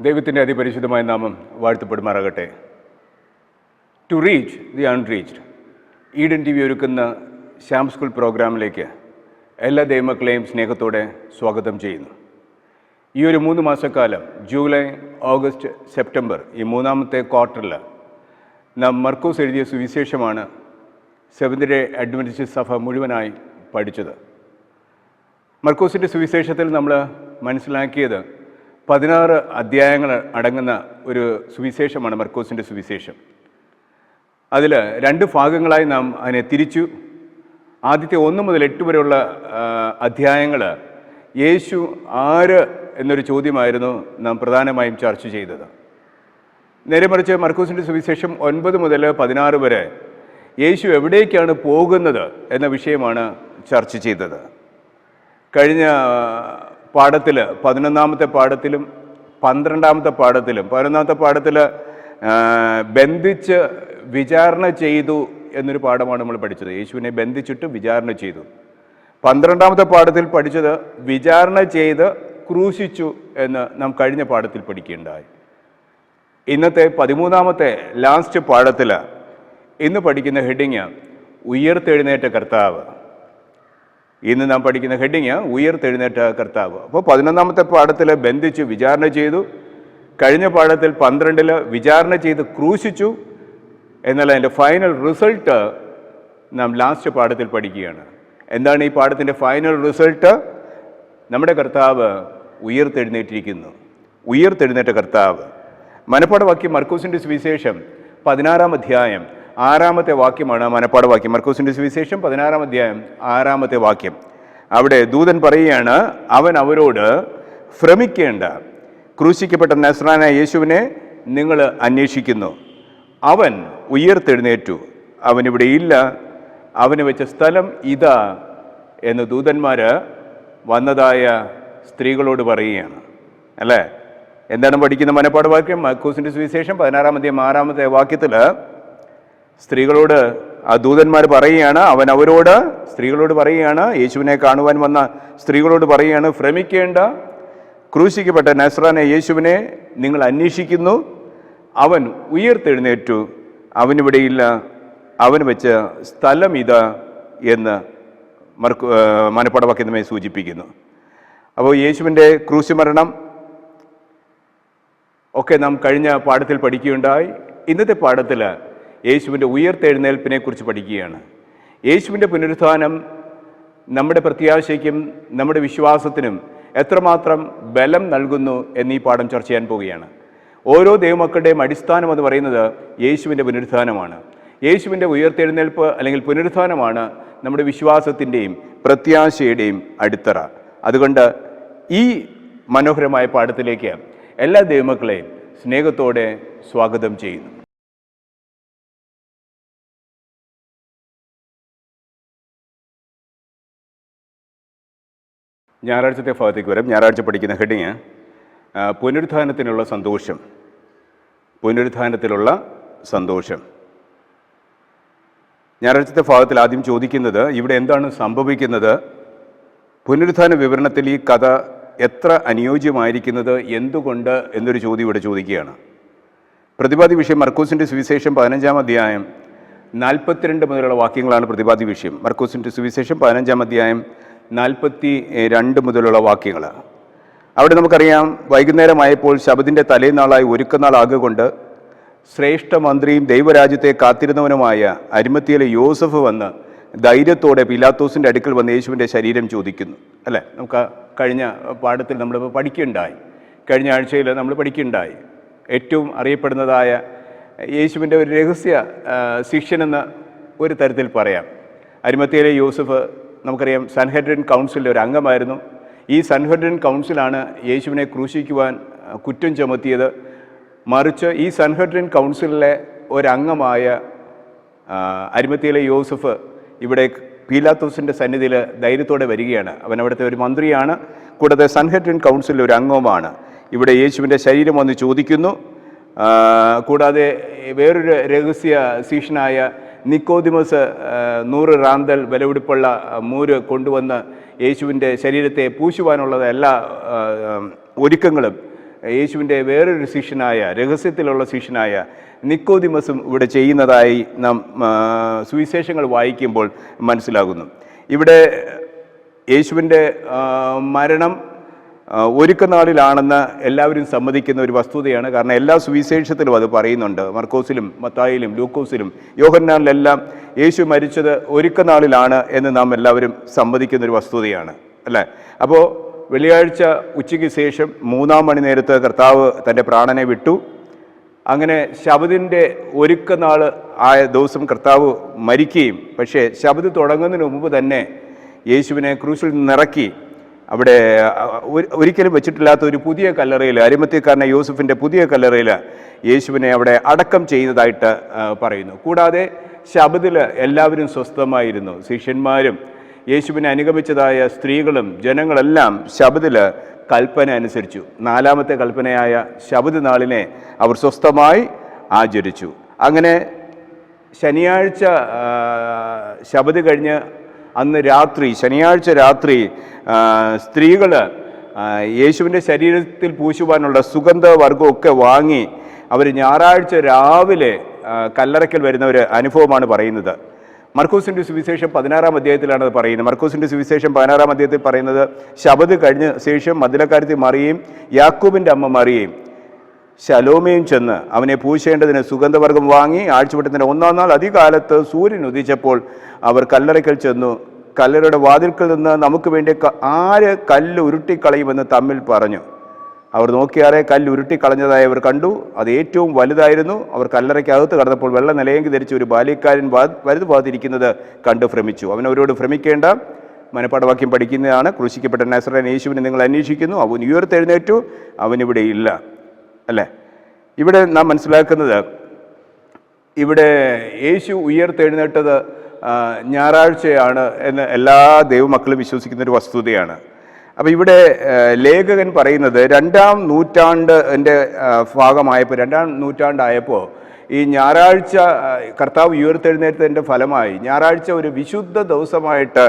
ദൈവത്തിൻ്റെ അതിപരിശുദ്ധമായ നാമം വാഴ്ത്തപ്പെടുമാറാകട്ടെ. To reach the unreached Eden TV ഒരുക്കുന്ന ശ്യാം സ്കൂൾ പ്രോഗ്രാമിലേക്ക് എല്ലാ ദൈവമക്കളെയും സ്നേഹത്തോടെ സ്വാഗതം ചെയ്യുന്നു. ഈ ഒരു 3 മാസക്കാലം ജൂലൈ, ഓഗസ്റ്റ്, സെപ്റ്റംബർ ഈ മൂന്നാമത്തെ ക്വാർട്ടറിൽ നാം മർക്കോസ് എഴുതിയ സുവിശേഷമാണ് സെവന്ത് ഡേ അഡ്വെന്റിസ്റ്റ് സഭ മുഴുവനായി പഠിച്ചത്. മർക്കോസിൻ്റെ സുവിശേഷത്തിൽ നമ്മൾ മനസ്സിലാക്കിയത് 16 അധ്യായങ്ങൾ അടങ്ങുന്ന ഒരു സുവിശേഷമാണ് മർക്കോസിൻ്റെ സുവിശേഷം. അതിൽ 2 ഭാഗങ്ങളായി നാം അതിനെ തിരിച്ചു. ആദ്യത്തെ 1 മുതൽ 8 വരെയുള്ള അധ്യായങ്ങൾ യേശു ആര് എന്നൊരു ചോദ്യമായിരുന്നു നാം പ്രധാനമായും ചർച്ച ചെയ്തത്. നേരെ മറിച്ച് മർക്കോസിൻ്റെ സുവിശേഷം 9 മുതൽ 16 വരെ യേശു എവിടേക്കാണ് പോകുന്നത് എന്ന വിഷയമാണ് ചർച്ച ചെയ്തത്. കഴിഞ്ഞ പാഠത്തിൽ 11ാമത്തെ പാഠത്തിലും 12ാമത്തെ പാഠത്തിലും 11ാമത്തെ പാഠത്തിൽ ബന്ധിച്ച് വിചാരണ ചെയ്തു എന്നൊരു പാഠമാണ് നമ്മൾ പഠിച്ചത്. യേശുവിനെ ബന്ധിച്ചിട്ട് വിചാരണ ചെയ്തു. 12ാമത്തെ പാഠത്തിൽ പഠിച്ചത് വിചാരണ ചെയ്ത് ക്രൂശിച്ചു എന്ന് നാം കഴിഞ്ഞ പാഠത്തിൽ പഠിക്കുകയുണ്ടായി. ഇന്നത്തെ 13ാമത്തെ ലാസ്റ്റ് പാഠത്തിൽ ഇന്ന് പഠിക്കുന്ന ഹെഡിങ് ഉയർത്തെഴുന്നേറ്റ കർത്താവ്. ഇന്ന് നാം പഠിക്കുന്ന ഹെഡിങ് ഉയർത്തെഴുന്നേറ്റ കർത്താവ്. അപ്പോൾ 11ാമത്തെ പാഠത്തിൽ ബന്ധിച്ച് വിചാരണ ചെയ്തു. കഴിഞ്ഞ പാഠത്തിൽ 12ൽ വിചാരണ ചെയ്ത് ക്രൂശിച്ചു. എന്നാൽ അതിൻ്റെ ഫൈനൽ റിസൾട്ട് നാം ലാസ്റ്റ് പാഠത്തിൽ പഠിക്കുകയാണ്. എന്താണ് ഈ പാഠത്തിൻ്റെ ഫൈനൽ റിസൾട്ട്? നമ്മുടെ കർത്താവ് ഉയർത്തെഴുന്നേറ്റിരിക്കുന്നു. ഉയർത്തെഴുന്നേറ്റ കർത്താവ്. മനപ്പാഠവാക്യം മർക്കോസിൻ്റെ സുവിശേഷം 16ാം അധ്യായം 6ാമത്തെ വാക്യമാണ് മനപ്പാഠവാക്യം. മർക്കോസിൻ്റെ സുവിശേഷം 16ാം അധ്യായം 6ാമത്തെ വാക്യം. അവിടെ ദൂതൻ പറയുകയാണ്, അവൻ അവരോട് ഭ്രമിക്കേണ്ട, ക്രൂശിക്കപ്പെട്ട നസ്രാനായ യേശുവിനെ നിങ്ങൾ അന്വേഷിക്കുന്നു. അവൻ ഉയർത്തെഴുന്നേറ്റു, അവനിവിടെ ഇല്ല, അവന് വെച്ച സ്ഥലം ഇതാ എന്ന് ദൂതന്മാർ വന്നതായ സ്ത്രീകളോട് പറയുകയാണ്. അല്ലേ? എന്താണ് പഠിക്കുന്ന മനപ്പാഠവാക്യം? മർക്കോസിൻ്റെ സുവിശേഷം 16ാം അധ്യായം 6ാമത്തെ വാക്യത്തിൽ സ്ത്രീകളോട് ആ ദൂതന്മാർ പറയുകയാണ്, അവൻ അവരോട് സ്ത്രീകളോട് പറയുകയാണ്, യേശുവിനെ കാണുവാൻ വന്ന സ്ത്രീകളോട് പറയുകയാണ്, ഭ്രമിക്കേണ്ട, ക്രൂശിക്കപ്പെട്ട നസ്രാനായ യേശുവിനെ നിങ്ങൾ അന്വേഷിക്കുന്നു. അവൻ ഉയർത്തെഴുന്നേറ്റു, അവനിവിടെയില്ല, അവന് വെച്ച സ്ഥലം ഇതാ എന്ന് മനപ്പാഠവാക്യം നമ്മെ സൂചിപ്പിക്കുന്നു. അപ്പോൾ യേശുവിൻ്റെ ക്രൂശ് മരണം ഒക്കെ നാം കഴിഞ്ഞ പാഠത്തിൽ പഠിക്കുകയുണ്ടായി. ഇന്നത്തെ പാഠത്തിൽ യേശുവിൻ്റെ ഉയർത്തെഴുന്നേൽപ്പിനെ കുറിച്ച് പഠിക്കുകയാണ്. യേശുവിൻ്റെ പുനരുത്ഥാനം നമ്മുടെ പ്രത്യാശയ്ക്കും നമ്മുടെ വിശ്വാസത്തിനും എത്രമാത്രം ബലം നൽകുന്നു എന്നീ പാഠം ചർച്ച ചെയ്യാൻ പോവുകയാണ്. ഓരോ ദൈവമക്കളുടെയും അടിസ്ഥാനം എന്ന് പറയുന്നത് യേശുവിൻ്റെ പുനരുത്ഥാനമാണ്. യേശുവിൻ്റെ ഉയർത്തെഴുന്നേൽപ്പ് അല്ലെങ്കിൽ പുനരുത്ഥാനമാണ് നമ്മുടെ വിശ്വാസത്തിൻ്റെയും പ്രത്യാശയുടെയും അടിത്തറ. അതുകൊണ്ട് ഈ മനോഹരമായ പാഠത്തിലേക്ക് എല്ലാ ദൈവമക്കളെയും സ്നേഹത്തോടെ സ്വാഗതം ചെയ്യുന്നു. ഞായറാഴ്ചത്തെ ഭാഗത്തേക്ക് വരാം. ഞായറാഴ്ച പഠിക്കുന്ന ഹെഡിങ് പുനരുത്ഥാനത്തിനുള്ള സന്തോഷം. പുനരുത്ഥാനത്തിലുള്ള സന്തോഷം. ഞായറാഴ്ചത്തെ ഭാഗത്തിൽ ആദ്യം ചോദിക്കുന്നത്, ഇവിടെ എന്താണ് സംഭവിക്കുന്നത്? പുനരുത്ഥാന വിവരണത്തിൽ ഈ കഥ എത്ര അനുയോജ്യമായിരിക്കുന്നത് എന്തുകൊണ്ട് എന്നൊരു ചോദ്യം ഇവിടെ ചോദിക്കുകയാണ്. പ്രതിപാദ്യ വിഷയം മർക്കോസിൻ്റെ സുവിശേഷം 15ാം അധ്യായം 42 മുതലുള്ള വാക്യങ്ങളാണ് പ്രതിപാദ്യ വിഷയം. മർക്കോസിൻ്റെ സുവിശേഷം 15ാം അധ്യായം 42 മുതലുള്ള വാക്യങ്ങൾ. അവിടെ നമുക്കറിയാം, വൈകുന്നേരമായപ്പോൾ ശബത്തിൻ്റെ തലേനാളായി ഒരുക്കനാളാകൊണ്ട് ശ്രേഷ്ഠ മന്ത്രിയും ദൈവരാജ്യത്തെ കാത്തിരുന്നവനുമായ അരിമത്തിയിലെ യോസഫ് വന്ന് ധൈര്യത്തോടെ പീലാത്തോസിൻ്റെ അടുക്കൽ വന്ന് യേശുവിൻ്റെ ശരീരം ചോദിക്കുന്നു. അല്ലേ? നമുക്ക് കഴിഞ്ഞ പാഠത്തിൽ നമ്മൾ പഠിക്കുകയുണ്ടായി. കഴിഞ്ഞ ആഴ്ചയിൽ നമ്മൾ പഠിക്കുകയുണ്ടായി. ഏറ്റവും അറിയപ്പെടുന്നതായ യേശുവിൻ്റെ ഒരു രഹസ്യ ശിഷ്യനെന്ന് ഒരു തരത്തിൽ പറയാം. അരിമത്തിയിലെ യോസഫ് നമുക്കറിയാം സൻഹെഡ്രിൻ കൗൺസിലിലെ ഒരു അംഗമായിരുന്നു. ഈ സൻഹെഡ്രിൻ കൗൺസിലാണ് യേശുവിനെ ക്രൂശിക്കുവാൻ കുറ്റം ചുമത്തിയത്. മറിച്ച് ഈ സൻഹെഡ്രിൻ കൗൺസിലിലെ ഒരംഗമായ അരിമത്തിയിലെ യോസഫ് ഇവിടെ പീലാത്തോസിൻ്റെ സന്നിധിയിൽ ധൈര്യത്തോടെ വരികയാണ്. അവൻ അവിടുത്തെ ഒരു മന്ത്രിയാണ്, കൂടാതെ സൻഹെഡ്രിൻ കൗൺസിലിലെ ഒരു അംഗവുമാണ്. ഇവിടെ യേശുവിൻ്റെ ശരീരം വന്ന് ചോദിക്കുന്നു. കൂടാതെ വേറൊരു രഹസ്യ ശിഷ്യനായ നിക്കോദിമസ് 100 റാന്തൽ വിലപിടിപ്പുള്ള മൂര് കൊണ്ടുവന്ന് യേശുവിൻ്റെ ശരീരത്തെ പൂശുവാനുള്ള എല്ലാ ഒരുക്കങ്ങളും യേശുവിൻ്റെ വേറൊരു ശിഷ്യനായ, രഹസ്യത്തിലുള്ള ശിഷ്യനായ നിക്കോദിമസും ഇവിടെ ചെയ്യുന്നതായി നാം സുവിശേഷങ്ങൾ വായിക്കുമ്പോൾ മനസ്സിലാകുന്നു. ഇവിടെ യേശുവിൻ്റെ മരണം ഒരുക്കനാളിലാണെന്ന് എല്ലാവരും സമ്മതിക്കുന്ന ഒരു വസ്തുതയാണ്. കാരണം എല്ലാ സുവിശേഷത്തിലും അത് പറയുന്നുണ്ട്. മർക്കോസിലും മത്തായിലും ലൂക്കോസിലും യോഹന്നാനിലെല്ലാം യേശു മരിച്ചത് ഒരുക്കനാളിലാണ് എന്ന് നാം എല്ലാവരും സമ്മതിക്കുന്ന ഒരു വസ്തുതയാണ്, അല്ലേ? അപ്പോൾ വെള്ളിയാഴ്ച ഉച്ചയ്ക്ക് ശേഷം 3-ാം മണി നേരത്ത് കർത്താവ് തൻ്റെ പ്രാണനെ വിട്ടു. അങ്ങനെ ശബദിൻ്റെ ഒരുക്കനാൾ ആയ ദിവസം കർത്താവ് മരിക്കുകയും, പക്ഷേ ശബദ് തുടങ്ങുന്നതിന് മുമ്പ് തന്നെ യേശുവിനെ ക്രൂശിൽ നിന്നിറക്കി അവിടെ ഒരിക്കലും വെച്ചിട്ടില്ലാത്ത ഒരു പുതിയ കല്ലറയിൽ, അരിമത്യക്കാരനായ യോസഫിൻ്റെ പുതിയ കല്ലറയിൽ യേശുവിനെ അവിടെ അടക്കം ചെയ്യുന്നതായിട്ട് പറയുന്നു. കൂടാതെ ശബദിൽ എല്ലാവരും സ്വസ്ഥമായിരുന്നു. ശിഷ്യന്മാരും യേശുവിനെ അനുഗമിച്ചതായ സ്ത്രീകളും ജനങ്ങളെല്ലാം ശബദിൽ കൽപ്പന അനുസരിച്ചു. 4-ാമത്തെ കൽപ്പനയായ ശബദ് നാളിനെ അവർ സ്വസ്ഥമായി ആചരിച്ചു. അങ്ങനെ ശനിയാഴ്ച ശബദ് കഴിഞ്ഞ് അന്ന് രാത്രി, ശനിയാഴ്ച രാത്രി സ്ത്രീകൾ യേശുവിൻ്റെ ശരീരത്തിൽ പൂശുവാനുള്ള സുഗന്ധവർഗമൊക്കെ വാങ്ങി അവർ ഞായറാഴ്ച രാവിലെ കല്ലറയ്ക്കൽ വരുന്ന ഒരു അനുഭവമാണ് പറയുന്നത്. മർക്കോസിൻ്റെ സുവിശേഷം 16-ാം അധ്യായത്തിലാണ് അത് പറയുന്നത്. മർക്കോസിൻ്റെ സുവിശേഷം 16-ാം അധ്യായത്തിൽ പറയുന്നത്, ശബദ് കഴിഞ്ഞ ശേഷം മദ്ദലക്കാരത്തി മറിയയും യാക്കോബിൻ്റെ അമ്മ മറിയയും ശലോമയും ചെന്ന് അവനെ പൂശേണ്ടതിന് സുഗന്ധവർഗം വാങ്ങി ആഴ്ചവട്ടത്തിൻ്റെ 1-ാം നാൾ അതികാലത്ത് സൂര്യൻ ഉദിച്ചപ്പോൾ അവർ കല്ലറയ്ക്കൽ ചെന്നു. കല്ലറയുടെ വാതിൽക്കൽ നിന്ന് നമുക്ക് വേണ്ടി ആര് കല്ല് ഉരുട്ടിക്കളയുമെന്ന് തമ്മിൽ പറഞ്ഞു. അവർ നോക്കിയാറെ കല്ല് ഉരുട്ടിക്കളഞ്ഞതായി അവർ കണ്ടു. അത് ഏറ്റവും വലുതായിരുന്നു. അവർ കല്ലറയ്ക്കകത്ത് കടന്നപ്പോൾ വെള്ള നിലയെങ്കി ധരിച്ച ഒരു ബാല്യക്കാരൻ വലതു ഭാഗത്തിരിക്കുന്നത് കണ്ട് ഭ്രമിച്ചു. അവനവരോട് ഭ്രമിക്കേണ്ട, മനപ്പാഠവാക്യം പഠിക്കുന്നതാണ്. ക്രൂശിക്കപ്പെട്ട നസറേൻ യേശുവിനെ നിങ്ങൾ അന്വേഷിക്കുന്നു, അവൻ ഉയർത്തെഴുന്നേറ്റു, അവനിവിടെ ഇല്ല, അല്ലേ? ഇവിടെ നാം മനസ്സിലാക്കുന്നത്, ഇവിടെ യേശു ഉയർത്തെഴുന്നേറ്റത് ഞായറാഴ്ചയാണ് എന്ന് എല്ലാ ദൈവമക്കളും വിശ്വസിക്കുന്നൊരു വസ്തുതയാണ്. അപ്പോൾ ഇവിടെ ലേഖകൻ പറയുന്നത് 2-ാം നൂറ്റാണ്ടിൻ്റെ ഭാഗമായപ്പോൾ, 2-ാം നൂറ്റാണ്ടായപ്പോൾ ഈ ഞായറാഴ്ച കർത്താവ് ഉയർത്തെഴുന്നേറ്റതിൻ്റെ ഫലമായി ഞായറാഴ്ച ഒരു വിശുദ്ധ ദിവസമായിട്ട്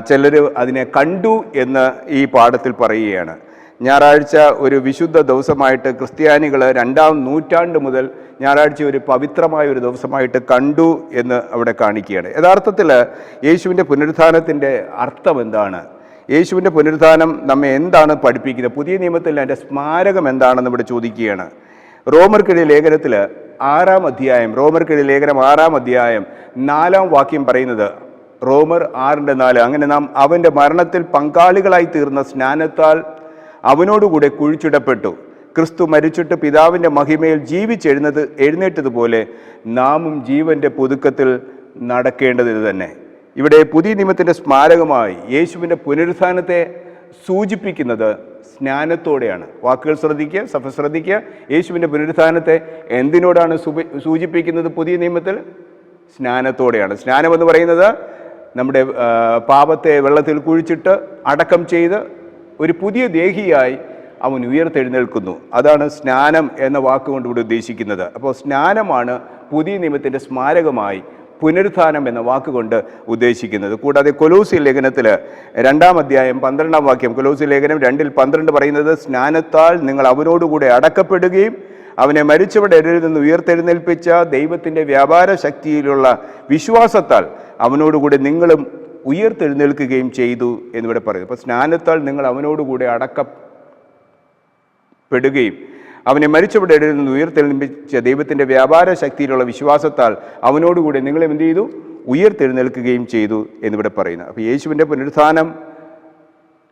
ചിലർ അതിനെ കണ്ടു എന്ന് ഈ പാഠത്തിൽ പറയുകയാണ്. ഞായറാഴ്ച ഒരു വിശുദ്ധ ദിവസമായിട്ട് ക്രിസ്ത്യാനികൾ 2-ാം നൂറ്റാണ്ട് മുതൽ ഞായറാഴ്ച ഒരു പവിത്രമായ ഒരു ദിവസമായിട്ട് കണ്ടു എന്ന് അവിടെ കാണിക്കുകയാണ്. യഥാർത്ഥത്തിൽ യേശുവിൻ്റെ പുനരുത്ഥാനത്തിൻ്റെ അർത്ഥം എന്താണ്? യേശുവിൻ്റെ പുനരുത്ഥാനം നമ്മെ എന്താണ് പഠിപ്പിക്കുന്നത്? പുതിയ നിയമത്തിൽ അതിൻ്റെ സ്മാരകം എന്താണെന്ന് ഇവിടെ ചോദിക്കുകയാണ്. റോമർക്കെഴുതിയ ലേഖനത്തിൽ 6-ാം അധ്യായം, റോമർക്കെഴുതിയ ലേഖനം 6-ാം അധ്യായം 4-ാം വാക്യം പറയുന്നത്, റോമർ 6:4, അങ്ങനെ നാം അവൻ്റെ മരണത്തിൽ പങ്കാളികളായി തീർന്ന സ്നാനത്താൽ അവനോടുകൂടെ കുഴിച്ചിടപ്പെട്ടു. ക്രിസ്തു മരിച്ചിട്ട് പിതാവിൻ്റെ മഹിമയിൽ എഴുന്നേറ്റതുപോലെ നാമും ജീവൻ്റെ പുതുക്കത്തിൽ നടക്കേണ്ടത് ഇത് തന്നെ. ഇവിടെ പുതിയ നിയമത്തിൻ്റെ സ്മാരകമായി യേശുവിൻ്റെ പുനരുത്ഥാനത്തെ സൂചിപ്പിക്കുന്നത് സ്നാനത്തോടെയാണ്. വാക്കുകൾ ശ്രദ്ധിക്കുക, സഭ ശ്രദ്ധിക്കുക. യേശുവിൻ്റെ പുനരുത്ഥാനത്തെ എന്തിനോടാണ് സൂചിപ്പിക്കുന്നത്? പുതിയ നിയമത്തിൽ സ്നാനത്തോടെയാണ്. സ്നാനം എന്ന് പറയുന്നത് നമ്മുടെ പാപത്തെ വെള്ളത്തിൽ കുഴിച്ചിട്ട് അടക്കം ചെയ്ത് ഒരു പുതിയ ദേഹിയായി അവൻ ഉയർത്തെഴുന്നേൽക്കുന്നു. അതാണ് സ്നാനം എന്ന വാക്കുകൊണ്ട് ഇവിടെ ഉദ്ദേശിക്കുന്നത്. അപ്പോൾ സ്നാനമാണ് പുതിയ നിയമത്തിൻ്റെ സ്മാരകമായി പുനരുത്ഥാനം എന്ന വാക്കുകൊണ്ട് ഉദ്ദേശിക്കുന്നത്. കൂടാതെ കൊലോസ്യ ലേഖനത്തിൽ 2-ാം അധ്യായം 12-ാം വാക്യം, കൊലോസ്യ ലേഖനം 2:12 പറയുന്നത്, സ്നാനത്താൽ നിങ്ങൾ അവനോടുകൂടെ അടക്കപ്പെടുകയും അവനെ മരിച്ചവരുടെ ഇടയിൽ നിന്ന് ഉയർത്തെഴുന്നേൽപ്പിച്ച ദൈവത്തിൻ്റെ വ്യാപാര ശക്തിയിലുള്ള വിശ്വാസത്താൽ അവനോടുകൂടെ നിങ്ങളും ഉയർത്തെഴുന്നേൽക്കുകയും ചെയ്തു എന്നിവിടെ പറയുന്നു. അപ്പോൾ സ്നാനത്താൽ നിങ്ങൾ അവനോടുകൂടെ അടക്കപ്പെടുകയും അവനെ മരിച്ചവരുടെ ഇടയിൽ നിന്ന് ഉയർത്തെഴുന്നേൽപ്പിച്ച ദൈവത്തിൻ്റെ വ്യാപാര ശക്തിയിലുള്ള വിശ്വാസത്താൽ അവനോടുകൂടെ നിങ്ങളെ എന്ത് ചെയ്തു? ഉയർത്തെഴുന്നേൽക്കുകയും ചെയ്തു എന്നിവിടെ പറയുന്നു. അപ്പോൾ യേശുവിൻ്റെ പുനരുത്ഥാനം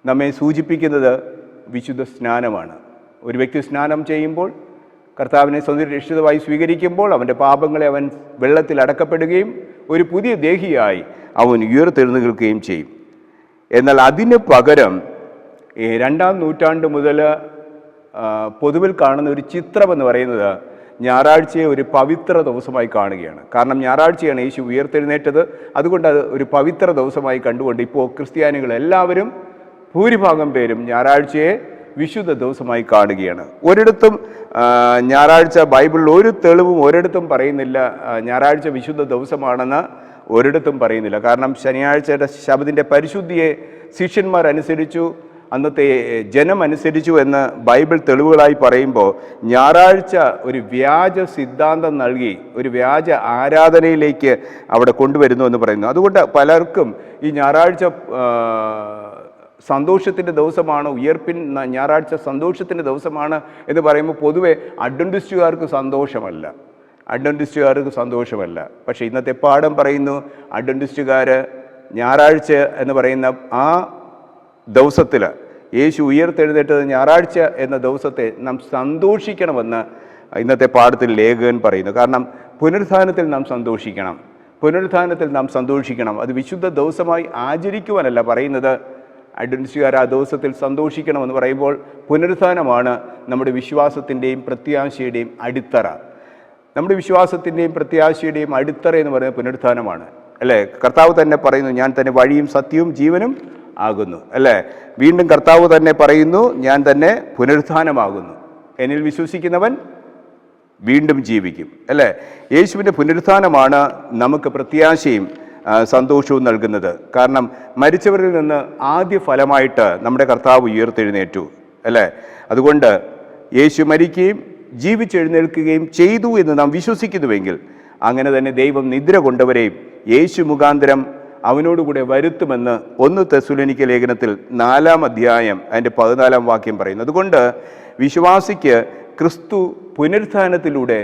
നമ്മെ സൂചിപ്പിക്കുന്നത് വിശുദ്ധ സ്നാനമാണ്. ഒരു വ്യക്തി സ്നാനം ചെയ്യുമ്പോൾ, കർത്താവിനെ സ്വന്തം രക്ഷിതാവായി സ്വീകരിക്കുമ്പോൾ, അവൻ്റെ പാപങ്ങളെ അവൻ വെള്ളത്തിൽ അടക്കപ്പെടുകയും ഒരു പുതിയ ദേഹിയായി അവൻ ഉയർത്തെഴുന്നേൽക്കുകയും ചെയ്യും. എന്നാൽ അതിന് പകരം 2-ാം നൂറ്റാണ്ട് മുതൽ പൊതുവിൽ കാണുന്ന ഒരു ചിത്രം എന്ന് പറയുന്നത് ഞായറാഴ്ചയെ ഒരു പവിത്ര ദിവസമായി കാണുകയാണ്. കാരണം ഞായറാഴ്ചയാണ് യേശു ഉയർത്തെഴുന്നേറ്റത്. അതുകൊണ്ട് അത് ഒരു പവിത്ര ദിവസമായി കണ്ടുകൊണ്ട് ഇപ്പോൾ ക്രിസ്ത്യാനികൾ എല്ലാവരും, ഭൂരിഭാഗം പേരും ഞായറാഴ്ചയെ വിശുദ്ധ ദിവസമായി കാണുകയാണ്. ഒരിടത്തും ഞായറാഴ്ച, ബൈബിളിൽ ഒരു തെളിവും ഒരിടത്തും പറയുന്നില്ല ഞായറാഴ്ച വിശുദ്ധ ദിവസമാണെന്ന് ഒരിടത്തും പറയുന്നില്ല. കാരണം ശനിയാഴ്ചയുടെ ശബദിൻ്റെ പരിശുദ്ധിയെ ശിഷ്യന്മാർ അനുസരിച്ചു. അന്നത്തെ ജനം അനുസരിച്ചു എന്ന് ബൈബിൾ തെളിവുകളായി പറയുമ്പോൾ ഞായറാഴ്ച ഒരു വ്യാജ സിദ്ധാന്തം നൽകി ഒരു വ്യാജ ആരാധനയിലേക്ക് അവിടെ കൊണ്ടുവരുന്നു എന്ന് പറയുന്നു. അതുകൊണ്ട് പലർക്കും ഈ ഞായറാഴ്ച സന്തോഷത്തിൻ്റെ ദിവസമാണ്, ഉയർപ്പിൻ ഞായറാഴ്ച സന്തോഷത്തിൻ്റെ ദിവസമാണ് എന്ന് പറയുമ്പോൾ പൊതുവെ അഡ്വന്റിസ്റ്റുകാർക്ക് സന്തോഷമല്ല. പക്ഷേ ഇന്നത്തെ പാഠം പറയുന്നു അഡ്വന്റിസ്റ്റുകാർ ഞായറാഴ്ച എന്ന് പറയുന്ന ആ ദിവസത്തിൽ, യേശു ഉയർത്തെഴുന്നേറ്റത് ഞായറാഴ്ച എന്ന ദിവസത്തെ നാം സന്തോഷിക്കണമെന്ന് ഇന്നത്തെ പാഠത്തിൽ ലേഖകൻ പറയുന്നു. കാരണം പുനരുത്ഥാനത്തിൽ നാം സന്തോഷിക്കണം. അത് വിശുദ്ധ ദിവസമായി ആചരിക്കുവാനല്ല പറയുന്നത്. അഡ്വന്റിസ്റ്റുകാർ ആ ദിവസത്തിൽ സന്തോഷിക്കണമെന്ന് പറയുമ്പോൾ പുനരുത്ഥാനമാണ് നമ്മുടെ വിശ്വാസത്തിൻ്റെയും പ്രത്യാശയുടെയും അടിത്തറ. നമ്മുടെ വിശ്വാസത്തിൻ്റെയും പ്രത്യാശയുടെയും അടിത്തറ എന്ന് പറയുന്നത് പുനരുത്ഥാനമാണ്, അല്ലേ? കർത്താവ് തന്നെ പറയുന്നു, ഞാൻ തന്നെ വഴിയും സത്യവും ജീവനും ആകുന്നു, അല്ലേ? വീണ്ടും കർത്താവ് തന്നെ പറയുന്നു, ഞാൻ തന്നെ പുനരുത്ഥാനമാകുന്നു, എന്നിൽ വിശ്വസിക്കുന്നവൻ വീണ്ടും ജീവിക്കും, അല്ലേ? യേശുവിൻ്റെ പുനരുത്ഥാനമാണ് നമുക്ക് പ്രത്യാശയും സന്തോഷവും നൽകുന്നത്. കാരണം മരിച്ചവരിൽ നിന്ന് ആദ്യ ഫലമായിട്ട് നമ്മുടെ കർത്താവ് ഉയർത്തെഴുന്നേറ്റു, അല്ലേ? അതുകൊണ്ട് യേശു മരിക്കുകയും ജീവിച്ചെഴുന്നേൽക്കുകയും ചെയ്തു എന്ന് നാം വിശ്വസിക്കുന്നുവെങ്കിൽ അങ്ങനെ തന്നെ ദൈവം നിദ്ര കൊണ്ടവരെയും യേശു മുഖാന്തരം അവനോടുകൂടെ വരുത്തുമെന്ന് 1 തെസ്സലോനിക്യ ലേഖനത്തിൽ 4-ാം അധ്യായം അതിൻ്റെ 14-ാം വാക്യം പറയുന്നു. അതുകൊണ്ട് വിശ്വാസിക്ക് ക്രിസ്തു പുനരുത്ഥാനത്തിലൂടെ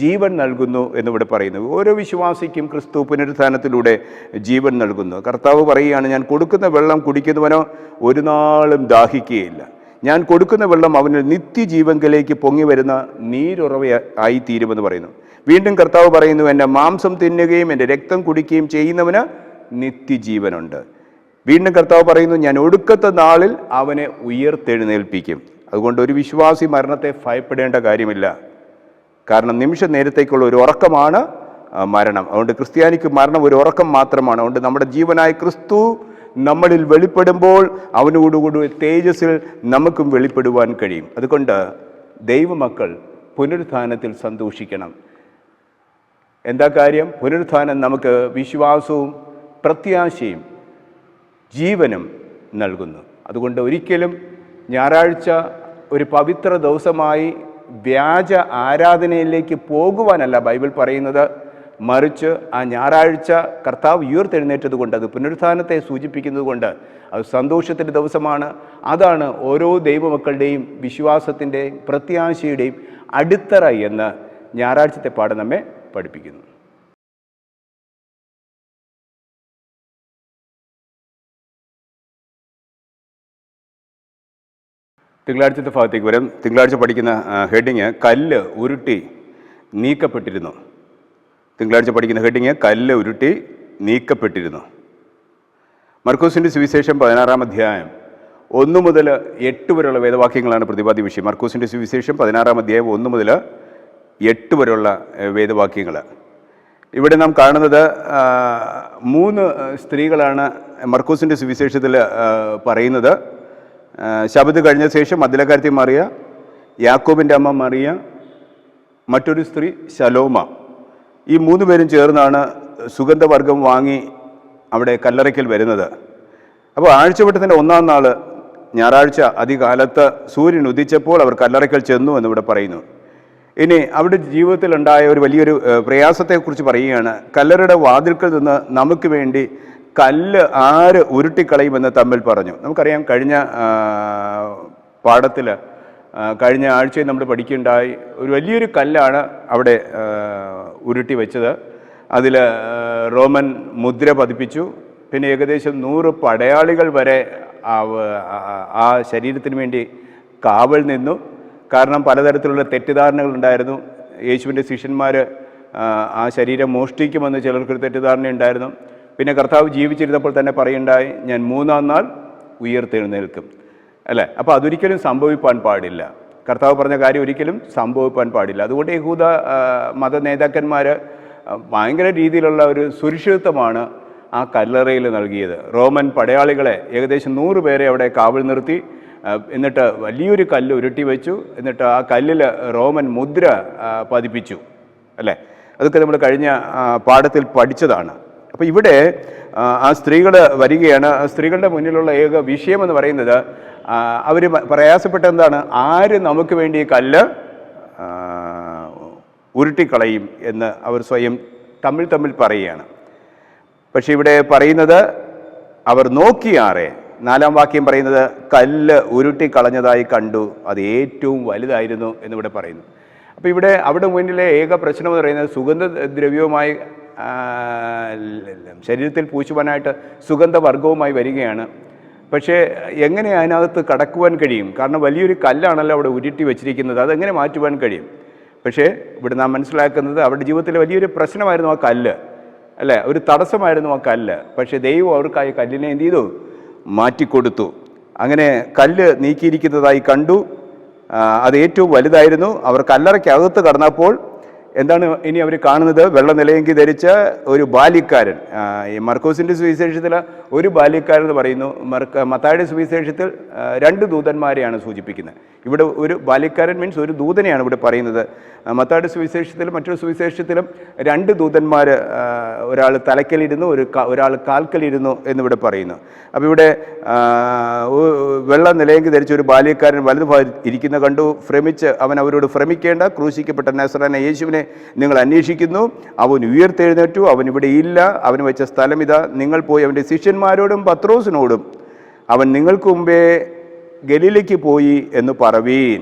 ജീവൻ നൽകുന്നു എന്നിവിടെ പറയുന്നു. ഓരോ വിശ്വാസിക്കും ക്രിസ്തു പുനരുത്ഥാനത്തിലൂടെ ജീവൻ നൽകുന്നു. കർത്താവ് പറയുകയാണ്, ഞാൻ കൊടുക്കുന്ന വെള്ളം കുടിക്കുന്നവനോ ഒരു നാളും ദാഹിക്കുകയില്ല, ഞാൻ കൊടുക്കുന്ന വെള്ളം അവന് നിത്യജീവങ്കലേക്ക് പൊങ്ങി വരുന്ന നീരുറവയായി തീരുമെന്ന് പറയുന്നു. വീണ്ടും കർത്താവ് പറയുന്നു, എൻ്റെ മാംസം തിന്നുകയും എൻ്റെ രക്തം കുടിക്കുകയും ചെയ്യുന്നവന് നിത്യജീവനുണ്ട്. വീണ്ടും കർത്താവ് പറയുന്നു, ഞാൻ ഒടുക്കത്തെ നാളിൽ അവനെ ഉയർത്തെഴുന്നേൽപ്പിക്കും. അതുകൊണ്ട് ഒരു വിശ്വാസി മരണത്തെ ഭയപ്പെടേണ്ട കാര്യമില്ല. കാരണം നിമിഷ നേരത്തേക്കുള്ള ഒരു ഉറക്കമാണ് മരണം. അതുകൊണ്ട് ക്രിസ്ത്യാനിക്ക് മരണം ഒരു ഉറക്കം മാത്രമാണ്. അതുകൊണ്ട് നമ്മുടെ ജീവനായ ക്രിസ്തു നമ്മളിൽ വെളിപ്പെടുമ്പോൾ അവനോടുകൂടി തേജസ്സിൽ നമുക്കും വെളിപ്പെടുവാൻ കഴിയും. അതുകൊണ്ട് ദൈവമക്കൾ പുനരുത്ഥാനത്തിൽ സന്തോഷിക്കണം. എന്താ കാര്യം? പുനരുത്ഥാനം നമുക്ക് വിശ്വാസവും പ്രത്യാശയും ജീവനും നൽകുന്നു. അതുകൊണ്ട് ഒരിക്കലും ഞായറാഴ്ച ഒരു പവിത്ര ദിവസമായി വ്യാജ ആരാധനയിലേക്ക് പോകുവാനല്ല ബൈബിൾ പറയുന്നത്. മറിച്ച് ആ ഞായറാഴ്ച കർത്താവ് ഉയർത്തെഴുന്നേറ്റത് കൊണ്ട്, അത് പുനരുത്ഥാനത്തെ സൂചിപ്പിക്കുന്നത് കൊണ്ട് അത് സന്തോഷത്തിൻ്റെ ദിവസമാണ്. അതാണ് ഓരോ ദൈവമക്കളുടെയും വിശ്വാസത്തിൻ്റെയും പ്രത്യാശയുടെയും അടിത്തറ എന്ന് ഞായറാഴ്ചത്തെ പാഠം നമ്മെ പഠിപ്പിക്കുന്നു. തിങ്കളാഴ്ചത്തെ ഭാഗത്തേക്ക് വരാം. തിങ്കളാഴ്ച പഠിക്കുന്ന ഹെഡിങ് കല്ല് ഉരുട്ടി നീക്കപ്പെട്ടിരുന്നു. തിങ്കളാഴ്ച പഠിക്കുന്ന ഹെഡിങ് കല്ല് ഉരുട്ടി നീക്കപ്പെട്ടിരുന്നു. മർക്കോസിൻ്റെ സുവിശേഷം 16-ാം അധ്യായം 1 മുതൽ 8 വരെയുള്ള വേദവാക്യങ്ങളാണ് പ്രതിപാദ്യ വിഷയം. മർക്കോസിൻ്റെ സുവിശേഷം 16-ാം അധ്യായം 1 മുതൽ 8 വരെയുള്ള വേദവാക്യങ്ങൾ. ഇവിടെ നാം കാണുന്നത് 3 സ്ത്രീകളാണ് മർക്കോസിൻ്റെ സുവിശേഷത്തിൽ പറയുന്നത്. ശബത്ത് കഴിഞ്ഞ ശേഷം മദ്ദലക്കാരത്തി മറിയ, യാക്കോബിൻ്റെ അമ്മ മറിയ, മറ്റൊരു സ്ത്രീ ശലോമ, ഈ 3 പേരും ചേർന്നാണ് സുഗന്ധവർഗം വാങ്ങി അവിടെ കല്ലറയ്ക്കൽ വരുന്നത്. അപ്പോൾ ആഴ്ചവട്ടത്തിൻ്റെ 1-ാം നാൾ ഞായറാഴ്ച അതികാലത്ത് സൂര്യൻ ഉദിച്ചപ്പോൾ അവർ കല്ലറയ്ക്കൽ ചെന്നു എന്നിവിടെ പറയുന്നു. ഇനി അവിടെ ജീവിതത്തിലുണ്ടായ ഒരു വലിയൊരു പ്രയാസത്തെക്കുറിച്ച് പറയുകയാണ്. കല്ലറയുടെ വാതിൽക്കൽ നിന്ന് നമുക്ക് വേണ്ടി കല്ല് ആര് ഉരുട്ടിക്കളയുമെന്ന് തമ്മിൽ പറഞ്ഞു. നമുക്കറിയാം, കഴിഞ്ഞ പാഠത്തിൽ കഴിഞ്ഞ ആഴ്ചയിൽ നമ്മൾ പഠിക്കുകയുണ്ടായി, ഒരു വലിയൊരു കല്ലാണ് അവിടെ ഉരുട്ടി വെച്ചത്. അതിൽ റോമൻ മുദ്ര പതിപ്പിച്ചു. പിന്നെ ഏകദേശം 100 പടയാളികൾ വരെ ആ ശരീരത്തിന് വേണ്ടി കാവൽ നിന്നു. കാരണം പലതരത്തിലുള്ള തെറ്റിദ്ധാരണകളുണ്ടായിരുന്നു. യേശുവിൻ്റെ ശിഷ്യന്മാർ ആ ശരീരം മോഷ്ടിക്കുമെന്ന് ചിലർക്കൊരു തെറ്റിദ്ധാരണ ഉണ്ടായിരുന്നു. പിന്നെ കർത്താവ് ജീവിച്ചിരുന്നപ്പോൾ തന്നെ പറയുണ്ടായി, ഞാൻ 3-ാം നാൾ ഉയർത്തെഴുന്നേൽക്കും, അല്ലേ? അപ്പോൾ അതൊരിക്കലും സംഭവിപ്പാൻ പാടില്ല. കർത്താവ് പറഞ്ഞ കാര്യം ഒരിക്കലും സംഭവിപ്പാൻ പാടില്ല. അതുകൊണ്ട് യഹൂദ മത നേതാക്കന്മാർ ഭയങ്കര രീതിയിലുള്ള ഒരു സുരക്ഷിതത്വമാണ് ആ കല്ലറയിൽ നൽകിയത്. റോമൻ പടയാളികളെ ഏകദേശം 100 പേരെ അവിടെ കാവൽ നിർത്തി. എന്നിട്ട് വലിയൊരു കല്ല് ഉരുട്ടി വെച്ചു. എന്നിട്ട് ആ കല്ലിൽ റോമൻ മുദ്ര പതിപ്പിച്ചു, അല്ലേ? അതൊക്കെ നമ്മൾ കഴിഞ്ഞ പാഠത്തിൽ പഠിച്ചതാണ്. അപ്പോൾ ഇവിടെ ആ സ്ത്രീകൾ വരികയാണ്. ആ സ്ത്രീകളുടെ മുന്നിലുള്ള ഏക വിഷയമെന്ന് പറയുന്നത് അവർ പ്രയാസപ്പെട്ട എന്താണ്, ആര് നമുക്ക് വേണ്ടി ഈ കല്ല് ഉരുട്ടിക്കളയും എന്ന് അവർ സ്വയം തമ്മിൽ പറയുകയാണ്. പക്ഷെ ഇവിടെ പറയുന്നത് അവർ നോക്കിയാറെ, 4-ാം വാക്യം പറയുന്നത് കല്ല് ഉരുട്ടിക്കളഞ്ഞതായി കണ്ടു, അത് ഏറ്റവും വലുതായിരുന്നു എന്നിവിടെ പറയുന്നു. അപ്പോൾ ഇവിടെ അവിടെ മുന്നിലെ ഏക പ്രശ്നം എന്ന് പറയുന്നത് സുഗന്ധദ്രവ്യവുമായി ശരീരത്തിൽ പൂശുവാനായിട്ട് സുഗന്ധവർഗവുമായി വരികയാണ്. പക്ഷേ എങ്ങനെ അതിനകത്ത് കടക്കുവാൻ കഴിയും? കാരണം വലിയൊരു കല്ലാണല്ലോ അവിടെ ഉരുട്ടി വെച്ചിരിക്കുന്നത്, അതെങ്ങനെ മാറ്റുവാൻ കഴിയും? പക്ഷേ ഇവിടെ നാം മനസ്സിലാക്കുന്നത് അവരുടെ ജീവിതത്തിലെ വലിയൊരു പ്രശ്നമായിരുന്നു ആ കല്ല്, അല്ലേ? ഒരു തടസ്സമായിരുന്നു ആ കല്ല്. പക്ഷേ ദൈവം അവർക്കായി കല്ലിനെ എന്ത് ചെയ്തു? മാറ്റിക്കൊടുത്തു. അങ്ങനെ കല്ല് നീക്കിയിരിക്കുന്നതായി കണ്ടു, അത് ഏറ്റവും വലുതായിരുന്നു. അവർ കല്ലറയ്ക്കകത്ത് കടന്നപ്പോൾ എന്താണ് ഇനി അവർ കാണുന്നത്? വെള്ള നിലയങ്കി ധരിച്ച ഒരു ബാല്യക്കാരൻ. ഈ മർക്കോസിൻ്റെ സുവിശേഷത്തിൽ ഒരു ബാല്യക്കാരൻ എന്ന് പറയുന്നു. മത്തായിയുടെ സുവിശേഷത്തിൽ 2 ദൂതന്മാരെയാണ് സൂചിപ്പിക്കുന്നത്. ഇവിടെ ഒരു ബാല്യക്കാരൻ മീൻസ് ഒരു ദൂതനെയാണ് ഇവിടെ പറയുന്നത്. മത്തായിയുടെ സുവിശേഷത്തിലും മറ്റൊരു സുവിശേഷത്തിലും 2 ദൂതന്മാർ, ഒരാൾ തലക്കലിരുന്നു, ഒരാൾ കാൽക്കലിരുന്നു എന്നിവിടെ പറയുന്നു. അപ്പോൾ ഇവിടെ വെള്ള നിലയങ്കി ധരിച്ച ഒരു ബാല്യക്കാരൻ വലതുഭാഗം ഇരിക്കുന്ന കണ്ടു. അവൻ അവരോട് ഭ്രമിക്കേണ്ട, ക്രൂശിക്കപ്പെട്ട നസറായനായ യേശുവിനെ നിങ്ങൾ അന്വേഷിക്കുന്നു, അവൻ ഉയർത്തെഴുന്നേറ്റു, അവൻ ഇവിടെ ഇല്ല, അവന് വെച്ച സ്ഥലം ഇതാ. നിങ്ങൾ പോയി അവൻ്റെ ശിഷ്യന്മാരോടും പത്രോസിനോടും അവൻ നിങ്ങൾക്ക് മുമ്പേ ഗലീലയ്ക്ക് പോയി എന്ന് പറവീൻ,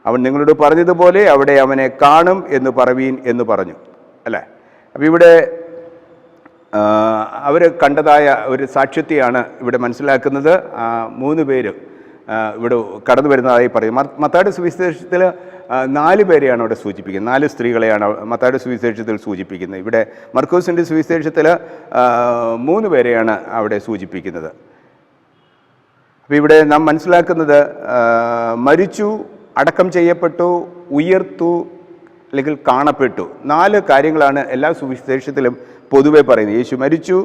അവൻ നിങ്ങളോട് പറഞ്ഞതുപോലെ അവിടെ അവനെ കാണും എന്ന് പറവീൻ എന്ന് പറഞ്ഞു, അല്ലേ? അപ്പോൾ ഇവിടെ അവർ കണ്ടതായ ഒരു സാക്ഷ്യത്തെയാണ് ഇവിടെ മനസ്സിലാക്കുന്നത്. 3 പേര് ഇവിടെ കടന്നു വരുന്നതായി പറയും. മത്തായിയുടെ സുവിശേഷത്തിൽ 4 പേരെയാണ് അവിടെ സൂചിപ്പിക്കുന്നത്, 4 സ്ത്രീകളെയാണ് മത്തായിയുടെ സുവിശേഷത്തിൽ സൂചിപ്പിക്കുന്നത്. ഇവിടെ മർക്കോസിൻ്റെ സുവിശേഷത്തിൽ 3 പേരെയാണ് അവിടെ സൂചിപ്പിക്കുന്നത്. അപ്പോൾ ഇവിടെ നാം മനസ്സിലാക്കുന്നത് മരിച്ചു, അടക്കം ചെയ്യപ്പെട്ടു, ഉയർത്തു, അല്ലെങ്കിൽ കാണപ്പെട്ടു. 4 കാര്യങ്ങളാണ് എല്ലാ സുവിശേഷത്തിലും പൊതുവെ പറയുന്നത്. യേശു മരിച്ചു,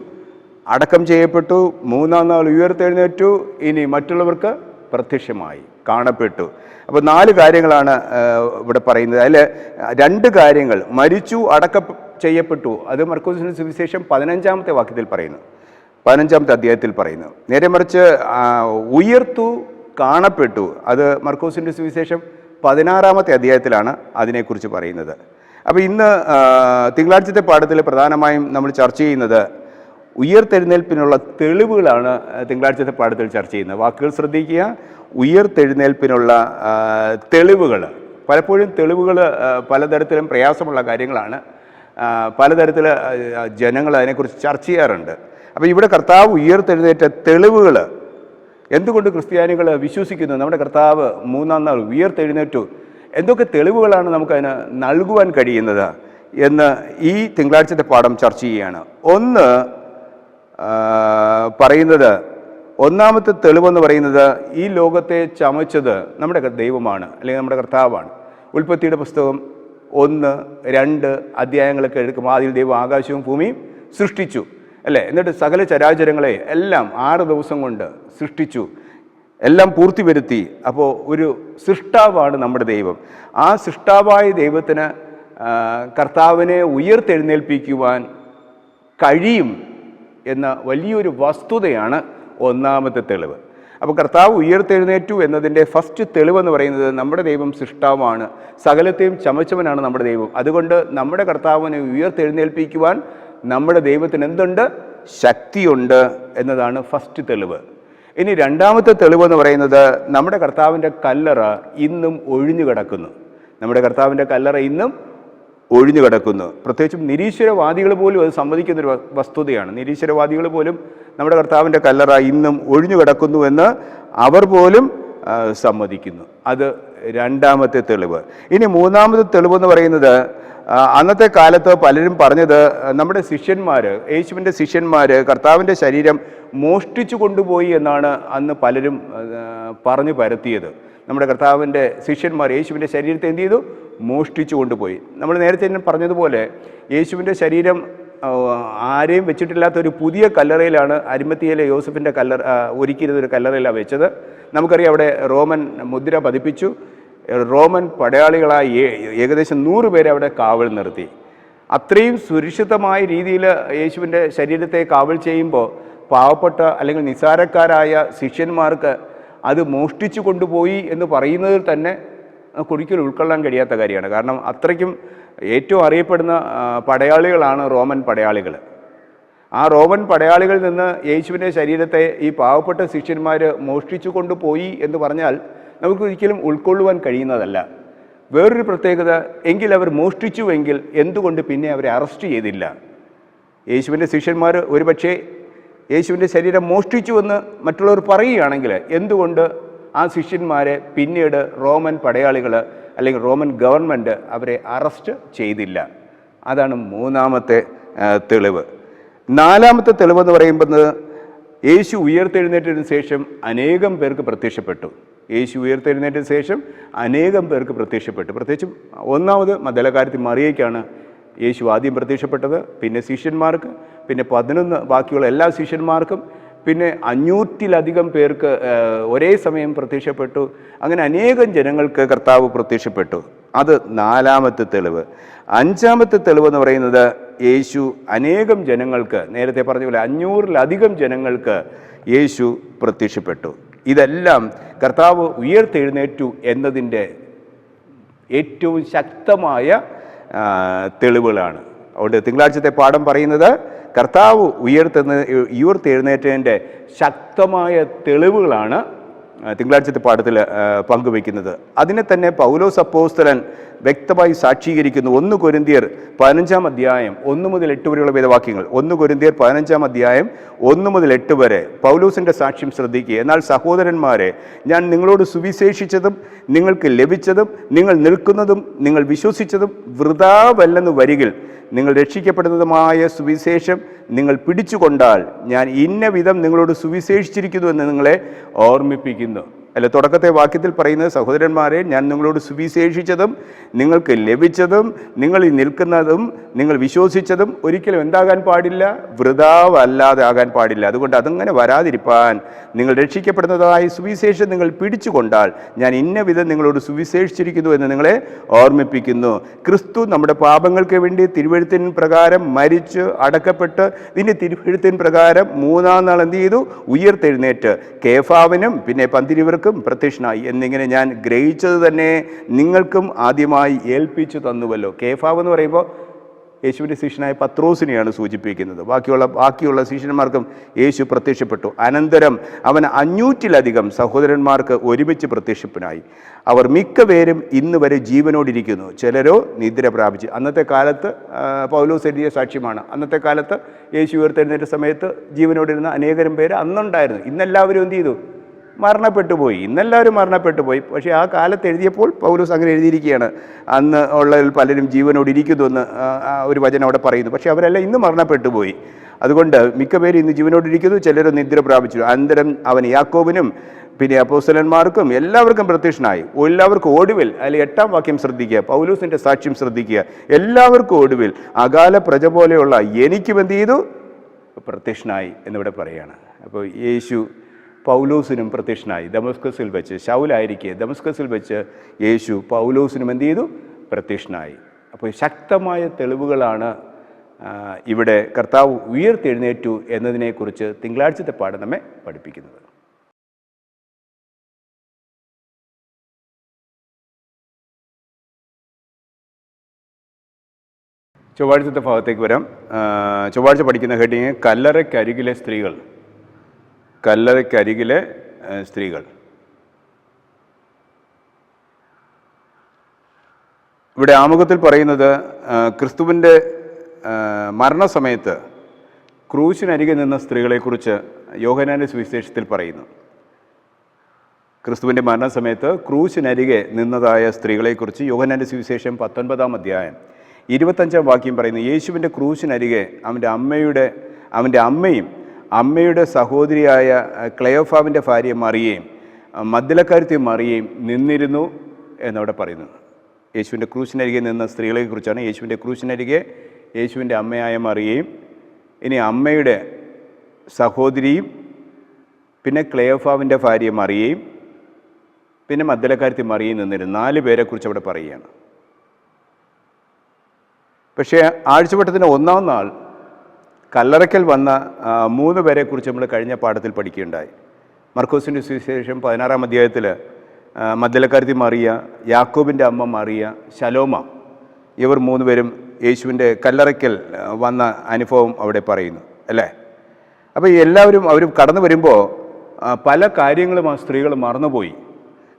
അടക്കം ചെയ്യപ്പെട്ടു, 3-ാം നാൾ ഉയർത്തെഴുന്നേറ്റു, ഇനി മറ്റുള്ളവർക്ക് പ്രത്യക്ഷമായി, കാണപ്പെട്ടു. അപ്പോൾ 4 കാര്യങ്ങളാണ് ഇവിടെ പറയുന്നത്. അതിൽ 2 കാര്യങ്ങൾ, മരിച്ചു, അടക്കം ചെയ്യപ്പെട്ടു, അത് മർക്കോസിൻ്റെ സുവിശേഷം 15-ാമത്തെ വാക്യത്തിൽ പറയുന്നു, 15-ാമത്തെ അധ്യായത്തിൽ പറയുന്നു. നേരെ മറിച്ച് ഉയർത്തു, കാണപ്പെട്ടു, അത് മർക്കോസിൻ്റെ സുവിശേഷം 16-ാമത്തെ അധ്യായത്തിലാണ് അതിനെക്കുറിച്ച് പറയുന്നത്. അപ്പോൾ ഇന്ന് തിങ്കളാഴ്ചത്തെ പാഠത്തിൽ പ്രധാനമായും നമ്മൾ ചർച്ച ചെയ്യുന്നത് ഉയർത്തെഴുന്നേൽപ്പിനുള്ള തെളിവുകളാണ്. തിങ്കളാഴ്ചത്തെ പാഠത്തിൽ ചർച്ച ചെയ്യുന്നത് വാക്കുകൾ ശ്രദ്ധിക്കുക. ഉയർത്തെഴുന്നേൽപ്പിനുള്ള തെളിവുകൾ. പലപ്പോഴും തെളിവുകൾ പലതരത്തിലും പ്രയാസമുള്ള കാര്യങ്ങളാണ്. പലതരത്തിൽ ജനങ്ങൾ അതിനെക്കുറിച്ച് ചർച്ച ചെയ്യാറുണ്ട്. അപ്പോൾ ഇവിടെ കർത്താവ് ഉയർത്തെഴുന്നേറ്റ തെളിവുകൾ, എന്തുകൊണ്ട് ക്രിസ്ത്യാനികൾ വിശ്വസിക്കുന്നു നമ്മുടെ കർത്താവ് 3-ാം നാൾ ഉയർത്തെഴുന്നേറ്റു, എന്തൊക്കെ തെളിവുകളാണ് നമുക്കതിന് നൽകുവാൻ കഴിയുന്നത് എന്ന് ഈ തിങ്കളാഴ്ചത്തെ പാഠം ചർച്ച ചെയ്യുകയാണ്. ഒന്ന് പറയുന്നത്, ഒന്നാമത്തെ തെളിവെന്ന് പറയുന്നത് ഈ ലോകത്തെ ചമച്ചത് നമ്മുടെ ദൈവമാണ്, അല്ലെങ്കിൽ നമ്മുടെ കർത്താവാണ്. ഉൽപ്പത്തിയുടെ പുസ്തകം 1-2 അധ്യായങ്ങളൊക്കെ എടുക്കുമ്പോൾ ആദ്യം ദൈവം ആകാശവും ഭൂമിയും സൃഷ്ടിച്ചു, അല്ലേ? എന്നിട്ട് സകല ചരാചരങ്ങളെ എല്ലാം 6 ദിവസം കൊണ്ട് സൃഷ്ടിച്ചു, എല്ലാം പൂർത്തി വരുത്തി. അപ്പോൾ ഒരു സൃഷ്ടാവാണ് നമ്മുടെ ദൈവം. ആ സൃഷ്ടാവായ ദൈവത്തിന് കർത്താവിനെ ഉയർത്തെഴുന്നേൽപ്പിക്കുവാൻ കഴിയും എന്ന വലിയൊരു വസ്തുതയാണ് ഒന്നാമത്തെ തെളിവ്. അപ്പോൾ കർത്താവ് ഉയർത്തെഴുന്നേറ്റു എന്നതിൻ്റെ ഫസ്റ്റ് തെളിവെന്ന് പറയുന്നത് നമ്മുടെ ദൈവം സൃഷ്ടാവാണ്, സകലത്തെയും ചമച്ചവനാണ് നമ്മുടെ ദൈവം. അതുകൊണ്ട് നമ്മുടെ കർത്താവിനെ ഉയർത്തെഴുന്നേൽപ്പിക്കുവാൻ നമ്മുടെ ദൈവത്തിന് എന്തുണ്ട്? ശക്തിയുണ്ട് എന്നതാണ് ഫസ്റ്റ് തെളിവ്. ഇനി രണ്ടാമത്തെ തെളിവെന്ന് പറയുന്നത് നമ്മുടെ കർത്താവിൻ്റെ കല്ലറ ഇന്നും ഒഴിഞ്ഞു കിടക്കുന്നു. നമ്മുടെ കർത്താവിൻ്റെ കല്ലറ ഇന്നും ഒഴിഞ്ഞു കിടക്കുന്നു. പ്രത്യേകിച്ചും നിരീശ്വരവാദികൾ പോലും അത് സമ്മതിക്കുന്നൊരു വസ്തുതയാണ്. നിരീശ്വരവാദികൾ പോലും നമ്മുടെ കർത്താവിൻ്റെ കല്ലറ ഇന്നും ഒഴിഞ്ഞു കിടക്കുന്നു എന്ന് അവർ പോലും സമ്മതിക്കുന്നു. അത് രണ്ടാമത്തെ തെളിവ്. ഇനി മൂന്നാമത്തെ തെളിവെന്ന് പറയുന്നത് അന്നത്തെ കാലത്ത് പലരും പറഞ്ഞത് നമ്മുടെ ശിഷ്യന്മാർ, യേശുവിൻ്റെ ശിഷ്യന്മാർ കർത്താവിൻ്റെ ശരീരം മോഷ്ടിച്ചു കൊണ്ടുപോയി എന്നാണ് അന്ന് പലരും പറഞ്ഞു പരത്തിയത്. നമ്മുടെ കർത്താവിൻ്റെ ശിഷ്യന്മാർ യേശുവിൻ്റെ ശരീരത്തെ എന്ത് ചെയ്തു? മോഷ്ടിച്ചു കൊണ്ടുപോയി. നമ്മൾ നേരത്തെ തന്നെ പറഞ്ഞതുപോലെ യേശുവിൻ്റെ ശരീരം ആരെയും വെച്ചിട്ടില്ലാത്തൊരു പുതിയ കല്ലറയിലാണ് അരിമത്തിയയിലെ യോസഫിൻ്റെ ഒരുക്കിയിരുന്നൊരു കല്ലറയിലാണ് വെച്ചത്. നമുക്കറിയാം അവിടെ റോമൻ മുദ്ര പതിപ്പിച്ചു. റോമൻ പടയാളികളായി ഏകദേശം 100 പേരെ അവിടെ കാവൽ നിർത്തി. അത്രയും സുരക്ഷിതമായ രീതിയിൽ യേശുവിൻ്റെ ശരീരത്തെ കാവൽ ചെയ്യുമ്പോൾ പാവപ്പെട്ട അല്ലെങ്കിൽ നിസ്സാരക്കാരായ ശിഷ്യന്മാർക്ക് അത് മോഷ്ടിച്ചു കൊണ്ടുപോയി എന്ന് പറയുന്നതിൽ തന്നെ ഒരിക്കലും ഉൾക്കൊള്ളാൻ കഴിയാത്ത കാര്യമാണ്. കാരണം അത്രയ്ക്കും ഏറ്റവും അറിയപ്പെടുന്ന പടയാളികളാണ് റോമൻ പടയാളികൾ. ആ റോമൻ പടയാളികളിൽ നിന്ന് യേശുവിൻ്റെ ശരീരത്തെ ഈ പാവപ്പെട്ട ശിഷ്യന്മാർ മോഷ്ടിച്ചു കൊണ്ടുപോയി എന്ന് പറഞ്ഞാൽ നമുക്കൊരിക്കലും ഉൾക്കൊള്ളുവാൻ കഴിയുന്നതല്ല. വേറൊരു പ്രത്യേകത, എങ്കിൽ അവർ മോഷ്ടിച്ചുവെങ്കിൽ എന്തുകൊണ്ട് പിന്നെ അവരെ അറസ്റ്റ് ചെയ്തില്ല? യേശുവിൻ്റെ ശിഷ്യന്മാർ ഒരുപക്ഷെ യേശുവിൻ്റെ ശരീരം മോഷ്ടിച്ചുവെന്ന് മറ്റുള്ളവർ പറയുകയാണെങ്കിൽ എന്തുകൊണ്ട് ആ ശിഷ്യന്മാരെ പിന്നീട് റോമൻ പടയാളികൾ അല്ലെങ്കിൽ റോമൻ ഗവൺമെൻറ് അവരെ അറസ്റ്റ് ചെയ്തില്ല? അതാണ് മൂന്നാമത്തെ തെളിവ്. നാലാമത്തെ തെളിവെന്ന് പറയുമ്പോൾ യേശു ഉയർത്തെഴുന്നേറ്റതിന് ശേഷം അനേകം പേർക്ക് പ്രത്യക്ഷപ്പെട്ടു. യേശു ഉയർത്തെഴുന്നേറ്റതിന് ശേഷം അനേകം പേർക്ക് പ്രത്യക്ഷപ്പെട്ടു. പ്രത്യേകിച്ചും ഒന്നാമത് മഗ്ദലക്കാരത്തി മറിയയ്ക്കാണ് യേശു ആദ്യം പ്രത്യക്ഷപ്പെട്ടത്, പിന്നെ ശിഷ്യന്മാർക്ക്, പിന്നെ 11 ബാക്കിയുള്ള എല്ലാ ശിഷ്യന്മാർക്കും, പിന്നെ 500-ലധികം പേർക്ക് ഒരേ സമയം പ്രത്യക്ഷപ്പെട്ടു. അങ്ങനെ അനേകം ജനങ്ങൾക്ക് കർത്താവ് പ്രത്യക്ഷപ്പെട്ടു. അത് നാലാമത്തെ തെളിവ്. അഞ്ചാമത്തെ തെളിവെന്ന് പറയുന്നത് യേശു അനേകം ജനങ്ങൾക്ക്, നേരത്തെ പറഞ്ഞ പോലെ 500-ലധികം ജനങ്ങൾക്ക് യേശു പ്രത്യക്ഷപ്പെട്ടു. ഇതെല്ലാം കർത്താവ് ഉയർത്തെഴുന്നേറ്റു എന്നതിൻ്റെ ഏറ്റവും ശക്തമായ തെളിവുകളാണ്. അതുകൊണ്ട് തിങ്കളാഴ്ചത്തെ പാഠം പറയുന്നത് കർത്താവ് ഉയർത്തെഴുന്നേറ്റതിൻ്റെ ശക്തമായ തെളിവുകളാണ് തിങ്കളാഴ്ചത്തെ പാഠത്തിൽ പങ്കുവയ്ക്കുന്നത്. അതിനെ തന്നെ പൗലോസ് അപ്പോസ്തലൻ വ്യക്തമായി സാക്ഷീകരിക്കുന്നു. 1 കൊരിന്ത്യർ 15-ാം അധ്യായം 1 മുതൽ 8 വരെയുള്ള വേദവാക്യങ്ങൾ. 1 കൊരിന്ത്യർ 15-ാം അധ്യായം 1 മുതൽ 8 വരെ പൗലോസിൻ്റെ സാക്ഷ്യം ശ്രദ്ധിക്കുക. എന്നാൽ സഹോദരന്മാരെ, ഞാൻ നിങ്ങളോട് സുവിശേഷിച്ചതും നിങ്ങൾക്ക് ലഭിച്ചതും നിങ്ങൾ നിൽക്കുന്നതും നിങ്ങൾ വിശ്വസിച്ചതും വൃഥാവല്ലെന്ന് വരികിൽ നിങ്ങൾ രക്ഷിക്കപ്പെടുന്നതുമായ സുവിശേഷം നിങ്ങൾ പിടിച്ചുകൊണ്ടാൽ ഞാൻ ഇന്ന വിധം നിങ്ങളോട് സുവിശേഷിച്ചിരിക്കുന്നു എന്ന് നിങ്ങളെ ഓർമ്മിപ്പിക്കുന്നു. അല്ല, തുടക്കത്തെ വാക്യത്തിൽ പറയുന്നത്, സഹോദരന്മാരെ, ഞാൻ നിങ്ങളോട് സുവിശേഷിച്ചതും നിങ്ങൾക്ക് ലഭിച്ചതും നിങ്ങൾ ഈ നിൽക്കുന്നതും നിങ്ങൾ വിശ്വസിച്ചതും ഒരിക്കലും എന്താകാൻ പാടില്ല? വൃഥാവല്ലാതെ ആകാൻ പാടില്ല. അതുകൊണ്ട് അതങ്ങനെ വരാതിരിപ്പാൻ നിങ്ങൾ രക്ഷിക്കപ്പെടുന്നതായ സുവിശേഷം നിങ്ങൾ പിടിച്ചുകൊണ്ടാൽ ഞാൻ ഇന്ന വിധം നിങ്ങളോട് സുവിശേഷിച്ചിരിക്കുന്നു എന്ന് നിങ്ങളെ ഓർമ്മിപ്പിക്കുന്നു. ക്രിസ്തു നമ്മുടെ പാപങ്ങൾക്ക് വേണ്ടി തിരുവെഴുത്തിൻ പ്രകാരം മരിച്ച് അടക്കപ്പെട്ട് ഇതിൻ്റെ തിരുവെഴുത്തിൻ പ്രകാരം 3-ാം നാൾ എന്ത് ചെയ്തു? ഉയർത്തെഴുന്നേറ്റ് കേഫാവിനും പിന്നെ 12 പ്രത്യക്ഷനായി എന്നിങ്ങനെ ഞാൻ ഗ്രഹിച്ചത് തന്നെ നിങ്ങൾക്കും ആദ്യമായി ഏൽപ്പിച്ചു തന്നുവല്ലോ. കേഫാവ് എന്ന് പറയുമ്പോൾ യേശുവിൻ്റെ ശിഷ്യനായ പത്രോസിനെയാണ് സൂചിപ്പിക്കുന്നത്. ബാക്കിയുള്ള ശിഷ്യന്മാർക്കും യേശു പ്രത്യക്ഷപ്പെട്ടു. അനന്തരം അവൻ 500-ലധികം സഹോദരന്മാർക്ക് ഒരുമിച്ച് പ്രത്യക്ഷനായി. അവർ മിക്കപേരും ഇന്ന് വരെ ജീവനോടിരിക്കുന്നു, ചിലരോ നിദ്ര പ്രാപിച്ച്. അന്നത്തെ കാലത്ത് പൗലോസ് എഴുതിയ സാക്ഷ്യമാണ്. അന്നത്തെ കാലത്ത് യേശു ഉയർത്തെഴുന്നേറ്റ സമയത്ത് ജീവനോടിരുന്ന അനേകം പേര് അന്നുണ്ടായിരുന്നു. ഇന്നെല്ലാവരും എന്ത് ചെയ്തു? മരണപ്പെട്ടു പോയി. ഇന്നെല്ലാവരും മരണപ്പെട്ടു പോയി. പക്ഷേ ആ കാലത്ത് എഴുതിയപ്പോൾ പൗലോസ് അങ്ങനെ എഴുതിയിരിക്കുകയാണ്, അന്ന് ഉള്ളതിൽ പലരും ജീവനോട് ഇരിക്കുന്നു എന്ന് ഒരു വചനം അവിടെ പറയുന്നു. പക്ഷേ അവരെല്ലാം ഇന്ന് മരണപ്പെട്ടു പോയി. അതുകൊണ്ട് മിക്കപേരും ഇന്ന് ജീവനോടിരിക്കുന്നു, ചിലർ നിദ്ര പ്രാപിച്ചു. അനന്തരം അവൻ യാക്കോബിനും പിന്നെ അപ്പോസ്തലന്മാർക്കും എല്ലാവർക്കും പ്രത്യക്ഷനായി. എല്ലാവർക്കും ഒടുവിൽ, അല്ലെങ്കിൽ 8-ാം വാക്യം ശ്രദ്ധിക്കുക, പൗലോസിൻ്റെ സാക്ഷ്യം ശ്രദ്ധിക്കുക, എല്ലാവർക്കും ഒടുവിൽ അകാല പ്രജ പോലെയുള്ള എനിക്കും എന്ത് ചെയ്തു? പ്രത്യക്ഷനായി എന്നിവിടെ പറയുകയാണ്. അപ്പോൾ യേശു പൗലോസിനും പ്രത്യക്ഷനായി. ദമസ്കസിൽ വെച്ച്, ശൗലായിരിക്കെ ദമസ്കസിൽ വെച്ച് യേശു പൗലോസിനും എന്ത് ചെയ്തു? പ്രത്യക്ഷനായി. അപ്പോൾ ശക്തമായ തെളിവുകളാണ് ഇവിടെ കർത്താവ് ഉയർത്തെഴുന്നേറ്റു എന്നതിനെക്കുറിച്ച് തിങ്കളാഴ്ചത്തെ പാഠം നമ്മെ പഠിപ്പിക്കുന്നത്. ചൊവ്വാഴ്ചത്തെ ഭാഗത്തേക്ക് വരാം. ചൊവ്വാഴ്ച പഠിക്കുന്ന ഹെഡിങ് കല്ലറയ്ക്കരികിലെ സ്ത്രീകൾ. കല്ലറയ്ക്കരികിലെ സ്ത്രീകൾ. ഇവിടെ ആമുഖത്തിൽ പറയുന്നത് ക്രിസ്തുവിൻ്റെ മരണസമയത്ത് ക്രൂശിനരികെ നിന്ന സ്ത്രീകളെക്കുറിച്ച് യോഹന്നാൻ്റെ സുവിശേഷത്തിൽ പറയുന്നു. ക്രിസ്തുവിൻ്റെ മരണസമയത്ത് ക്രൂശിനരികെ നിന്നതായ സ്ത്രീകളെക്കുറിച്ച് യോഹന്നാൻ്റെ സുവിശേഷം 19-ാം അധ്യായം 25-ാം വാക്യം പറയുന്നു. യേശുവിൻ്റെ ക്രൂശിനരികെ അവൻ്റെ അമ്മയും അമ്മയുടെ സഹോദരിയായ ക്ലെയോഫാവിൻ്റെ ഭാര്യ മറിയയും മഗ്ദലക്കാരത്തി മറിയയും നിന്നിരുന്നു എന്നവിടെ പറയുന്നു. യേശുവിൻ്റെ ക്രൂശിനരികെ നിന്ന സ്ത്രീകളെക്കുറിച്ചാണ്. യേശുവിൻ്റെ ക്രൂശിനരികെ യേശുവിൻ്റെ അമ്മയായ മറിയയും, ഇനി അമ്മയുടെ സഹോദരിയും, പിന്നെ ക്ലെയോഫാവിൻ്റെ ഭാര്യ മറിയയും, പിന്നെ മഗ്ദലക്കാരത്തി മറിയയും നിന്നിരുന്നു. 4 പേരെക്കുറിച്ച് അവിടെ പറയുകയാണ്. പക്ഷേ ആഴ്ചവട്ടത്തിൻ്റെ 1-ാം നാൾ കല്ലറയ്ക്കൽ വന്ന 3 പേരെക്കുറിച്ച് നമ്മൾ കഴിഞ്ഞ പാഠത്തിൽ പഠിക്കുകയുണ്ടായി. മർക്കോസിൻ്റെ സുവിശേഷം 16-ാം അധ്യായത്തിൽ മഗ്ദലക്കാരത്തി മറിയ, യാക്കോബിൻ്റെ അമ്മ മറിയ, ശലോമ, ഇവർ 3 പേരും യേശുവിൻ്റെ കല്ലറയ്ക്കൽ വന്ന അനുഭവം അവിടെ പറയുന്നു അല്ലേ. അപ്പോൾ എല്ലാവരും അവർ കടന്നു വരുമ്പോൾ പല കാര്യങ്ങളും ആ സ്ത്രീകൾ മറന്നുപോയി.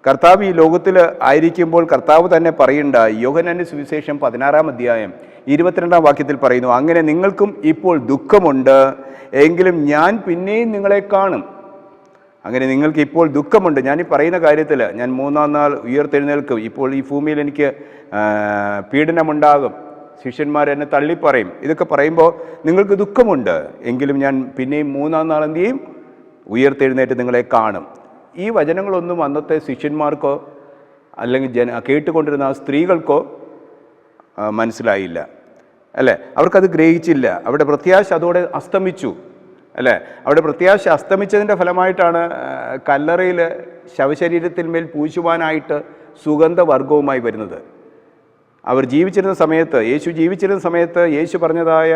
കർത്താവ് ഈ ലോകത്തിൽ ആയിരിക്കുമ്പോൾ കർത്താവ് തന്നെ പറയേണ്ട യോഹന്നാന്റെ സുവിശേഷം 16-ാം അധ്യായം 22-ാം വാക്യത്തിൽ പറയുന്നു, അങ്ങനെ നിങ്ങൾക്കും ഇപ്പോൾ ദുഃഖമുണ്ട്, എങ്കിലും ഞാൻ പിന്നെയും നിങ്ങളെ കാണും. അങ്ങനെ നിങ്ങൾക്ക് ഇപ്പോൾ ദുഃഖമുണ്ട്, ഞാൻ ഈ പറയുന്ന കാര്യത്തിൽ ഞാൻ 3-ാം നാൾ ഉയർത്തെഴുന്നേൽക്കും, ഇപ്പോൾ ഈ ഭൂമിയിൽ എനിക്ക് പീഡനമുണ്ടാകും, ശിഷ്യന്മാരെന്നെ തള്ളിപ്പറയും, ഇതൊക്കെ പറയുമ്പോൾ നിങ്ങൾക്ക് ദുഃഖമുണ്ട്, എങ്കിലും ഞാൻ പിന്നെയും 3-ാം നാൾ എന്ത് ചെയ്യും? ഉയർത്തെഴുന്നേറ്റ് നിങ്ങളെ കാണും. ഈ വചനങ്ങളൊന്നും അന്നത്തെ ശിഷ്യന്മാർക്കോ അല്ലെങ്കിൽ കേട്ടുകൊണ്ടിരുന്ന ആ സ്ത്രീകൾക്കോ മനസ്സിലായില്ല അല്ലേ, അവർക്കത് ഗ്രഹിച്ചില്ല. അവിടെ പ്രത്യാശ അതോടെ അസ്തമിച്ചു അല്ലേ. അവിടെ പ്രത്യാശ അസ്തമിച്ചതിൻ്റെ ഫലമായിട്ടാണ് കല്ലറയിൽ ശവശരീരത്തിന്മേൽ പൂശുവാനായിട്ട് സുഗന്ധവർഗവുമായി വരുന്നത്. അവർ ജീവിച്ചിരുന്ന സമയത്ത്, യേശു ജീവിച്ചിരുന്ന സമയത്ത് യേശു പറഞ്ഞതായ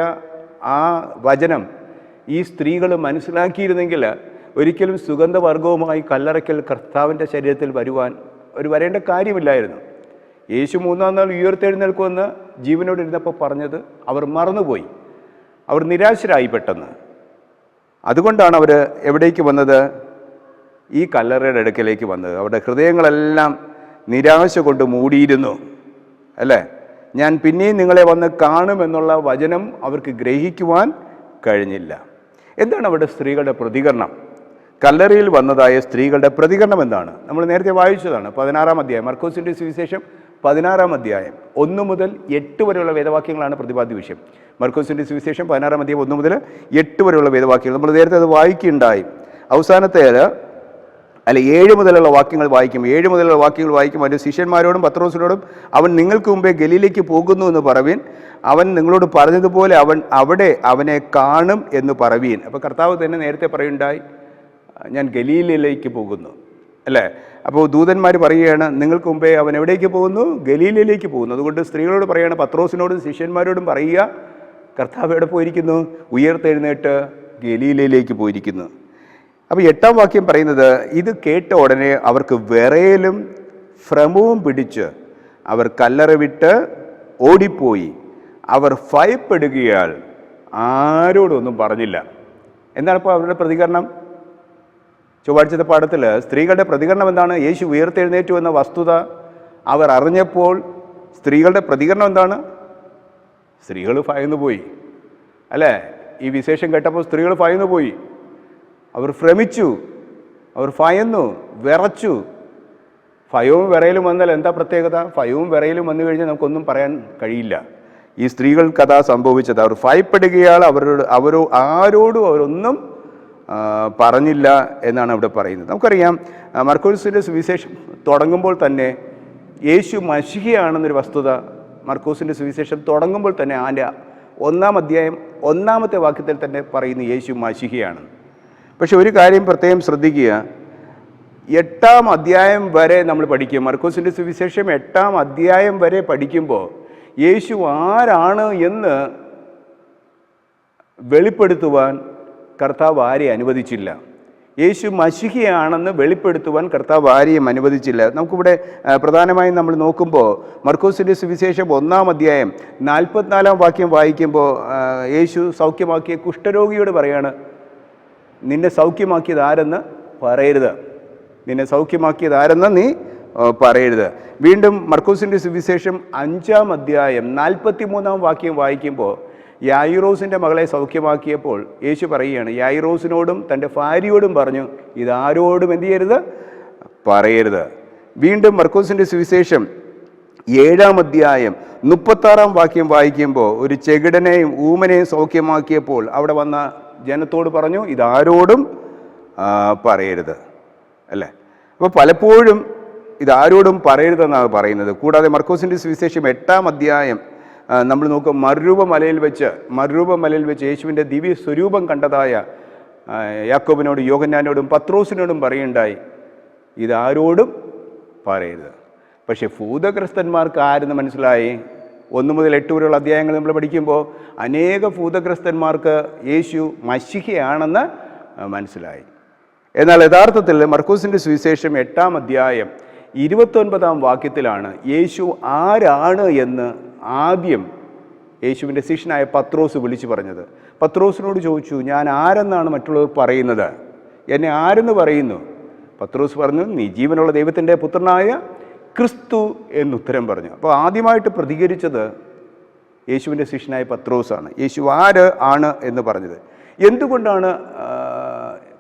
ആ വചനം ഈ സ്ത്രീകൾ മനസ്സിലാക്കിയിരുന്നെങ്കിൽ ഒരിക്കലും സുഗന്ധവർഗവുമായി കല്ലറയ്ക്കൽ കർത്താവിൻ്റെ ശരീരത്തിൽ വരേണ്ട കാര്യമില്ലായിരുന്നു. യേശു 3-ാം നാൾ ഉയർത്തെഴുന്നേൽക്കുമെന്ന് ജീവനോട് ഇരുന്നപ്പോൾ പറഞ്ഞത് അവർ മറന്നുപോയി, അവർ നിരാശരായി പെട്ടെന്ന്. അതുകൊണ്ടാണ് അവർ എവിടേക്ക് വന്നത്? ഈ കല്ലറയുടെ അടുക്കലേക്ക് വന്നത്. അവരുടെ ഹൃദയങ്ങളെല്ലാം നിരാശ കൊണ്ട് മൂടിയിരുന്നു അല്ലേ. ഞാൻ പിന്നെയും നിങ്ങളെ വന്ന് കാണുമെന്നുള്ള വചനം അവർക്ക് ഗ്രഹിക്കുവാൻ കഴിഞ്ഞില്ല. എന്താണ് അവരുടെ സ്ത്രീകളുടെ പ്രതികരണം? കല്ലറയിൽ വന്നതായ സ്ത്രീകളുടെ പ്രതികരണം എന്താണ്? നമ്മൾ നേരത്തെ വായിച്ചതാണ് 16-ാം അധ്യായം, മർക്കോസിൻ്റെ സുവിശേഷം 16-ാം അധ്യായം 1 മുതൽ 8 വരെയുള്ള വേദവാക്യങ്ങളാണ് പ്രതിപാദ്യ വിഷയം. മർക്കോസിൻ്റെ സുവിശേഷം 16-ാം അധ്യായം 1 മുതൽ 8 വരെയുള്ള വേദവാക്യങ്ങൾ നമ്മൾ നേരത്തെ അത് വായിക്കുകയുണ്ടായി. അവസാനത്തേത് 7 മുതലുള്ള വാക്യങ്ങൾ വായിക്കും. 7 മുതലുള്ള വാക്യങ്ങൾ വായിക്കും. അവൻ്റെ ശിഷ്യന്മാരോടും പത്രോസിനോടും, അവൻ നിങ്ങൾക്ക് മുമ്പേ ഗലീലയ്ക്ക് പോകുന്നു എന്ന് പറവീൻ, അവൻ നിങ്ങളോട് പറഞ്ഞതുപോലെ അവിടെ അവനെ കാണും എന്ന് പറവീൻ. അപ്പോൾ കർത്താവ് തന്നെ നേരത്തെ പറയുണ്ടായി, ഞാൻ ഗലീലയിലേക്ക് പോകുന്നു അല്ലേ. അപ്പോൾ ദൂതന്മാർ പറയുകയാണ്, നിങ്ങൾക്ക് മുമ്പേ അവൻ എവിടേക്ക് പോകുന്നു? ഗലീലയിലേക്ക് പോകുന്നു. അതുകൊണ്ട് സ്ത്രീകളോട് പറയുകയാണ്, പത്രോസിനോടും ശിഷ്യന്മാരോടും പറയുക, കർത്താവ് എവിടെ പോയിരിക്കുന്നു? ഉയർത്തെഴുന്നേറ്റ് ഗലീലയിലേക്ക് പോയിരിക്കുന്നു. അപ്പോൾ 8-ാം വാക്യം പറയുന്നത്, ഇത് കേട്ട ഉടനെ അവർക്ക് വിറയലും ഭ്രമവും പിടിച്ച് അവർ കല്ലറ വിട്ട് ഓടിപ്പോയി. അവർ ഭയപ്പെടുകയാൽ ആരോടൊന്നും പറഞ്ഞില്ല. എന്താണ് ഇപ്പോൾ അവരുടെ പ്രതികരണം? ചൊവ്വാഴ്ചത്തെ പാഠത്തിൽ സ്ത്രീകളുടെ പ്രതികരണം എന്താണ്? യേശു ഉയർത്തെഴുന്നേറ്റു എന്ന വസ്തുത അവർ അറിഞ്ഞപ്പോൾ സ്ത്രീകളുടെ പ്രതികരണം എന്താണ്? സ്ത്രീകൾ ഭയന്നു പോയി അല്ലേ. ഈ വിശേഷം കേട്ടപ്പോൾ സ്ത്രീകൾ ഭയന്നു പോയി, അവർ ഭ്രമിച്ചു, അവർ ഭയന്നു, വിറച്ചു. ഭയവും വിറയലും വന്നാൽ എന്താ പ്രത്യേകത? ഭയവും വിറയലും വന്നു കഴിഞ്ഞാൽ നമുക്കൊന്നും പറയാൻ കഴിയില്ല. ഈ സ്ത്രീകൾക്കഥ സംഭവിച്ചത്. അവർ ഭയപ്പെടുകയാൽ ആരോടും അവരൊന്നും പറഞ്ഞില്ല എന്നാണ് അവിടെ പറയുന്നത്. നമുക്കറിയാം, മർക്കോസിൻ്റെ സുവിശേഷം തുടങ്ങുമ്പോൾ തന്നെ യേശു മശിഹയാണെന്നൊരു വസ്തുത മർക്കോസിൻ്റെ സുവിശേഷം തുടങ്ങുമ്പോൾ തന്നെ അതിൻ്റെ 1-ാം അധ്യായം 1-ാമത്തെ വാക്യത്തിൽ തന്നെ പറയുന്നു യേശു മശിഹയാണ്. പക്ഷെ ഒരു കാര്യം പ്രത്യേകം ശ്രദ്ധിക്കുക, 8-ാം അധ്യായം വരെ നമ്മൾ പഠിക്കും. മർക്കോസിൻ്റെ സുവിശേഷം 8-ാം അധ്യായം വരെ പഠിക്കുമ്പോൾ യേശു ആരാണ് എന്ന് വെളിപ്പെടുത്തുവാൻ കർത്താവ് ആരെയും അനുവദിച്ചില്ല. യേശു മശിഹയാണെന്ന് വെളിപ്പെടുത്തുവാൻ കർത്താവ് ആരെയും അനുവദിച്ചില്ല. നമുക്കിവിടെ പ്രധാനമായും നമ്മൾ നോക്കുമ്പോൾ മർക്കോസിൻ്റെ സുവിശേഷം 1-ാം അധ്യായം 44-ാം വാക്യം വായിക്കുമ്പോൾ യേശു സൗഖ്യമാക്കിയ കുഷ്ഠരോഗിയോട് പറയാണ്, നിന്നെ സൗഖ്യമാക്കിയത് ആരെന്ന് പറയരുത്, നിന്നെ സൗഖ്യമാക്കിയത് ആരെന്ന് നീ പറയരുത്. വീണ്ടും മർക്കോസിൻ്റെ സുവിശേഷം 5-ാം അധ്യായം 43-ാം വാക്യം വായിക്കുമ്പോൾ യായിറോസിൻ്റെ മകളെ സൗഖ്യമാക്കിയപ്പോൾ യേശു പറയുകയാണ്, യായിറോസിനോടും തൻ്റെ ഭാര്യയോടും പറഞ്ഞു, ഇതാരോടും എന്ത് ചെയ്യരുത്? പറയരുത്. വീണ്ടും മർക്കോസിൻ്റെ സുവിശേഷം 7-ാം അധ്യായം 36-ാം വാക്യം വായിക്കുമ്പോൾ ഒരു ചെകിടനെയും ഊമനെയും സൗഖ്യമാക്കിയപ്പോൾ അവിടെ വന്ന ജനത്തോട് പറഞ്ഞു, ഇതാരോടും പറയരുത് അല്ലേ. അപ്പോൾ പലപ്പോഴും ഇതാരോടും പറയരുതെന്നാണ് പറയുന്നത്. കൂടാതെ മർക്കോസിൻ്റെ സുവിശേഷം 8-ാം അധ്യായം നമ്മൾ നോക്കും, മറുരൂപ മലയിൽ വെച്ച് യേശുവിൻ്റെ ദിവ്യ സ്വരൂപം കണ്ടതായ യാക്കോബിനോടും യോഹന്നാനോടും പത്രോസിനോടും പറയുണ്ടായി, ഇതാരോടും പറയരുത്. പക്ഷേ ഭൂതഗ്രസ്തന്മാർക്ക് ആരെന്ന് മനസ്സിലായി? 1 മുതൽ 8 വരെയുള്ള അധ്യായങ്ങൾ നമ്മൾ പഠിക്കുമ്പോൾ അനേക ഭൂതഗ്രസ്തന്മാർക്ക് യേശു മശിഹയാണെന്ന് മനസ്സിലായി. എന്നാൽ യഥാർത്ഥത്തിൽ മർക്കോസിൻ്റെ സുവിശേഷം 8-ാം അധ്യായം 29-ാം വാക്യത്തിലാണ് യേശു ആരാണ് എന്ന് ആദ്യം യേശുവിൻ്റെ ശിഷ്യനായ പത്രോസ് വിളിച്ചു പറഞ്ഞത്. പത്രോസിനോട് ചോദിച്ചു, ഞാൻ ആരെന്നാണ് മറ്റുള്ളവർ പറയുന്നത്? എന്നെ ആരെന്ന് പറയുന്നു? പത്രോസ് പറഞ്ഞു, നീ ജീവനുള്ള ദൈവത്തിൻ്റെ പുത്രനായ ക്രിസ്തു എന്നുത്തരം പറഞ്ഞു. അപ്പോൾ ആദ്യമായിട്ട് പ്രതികരിച്ചത് യേശുവിൻ്റെ ശിഷ്യനായ പത്രോസാണ്. യേശു ആര് ആണ് എന്ന് പറഞ്ഞത്. എന്തുകൊണ്ടാണ്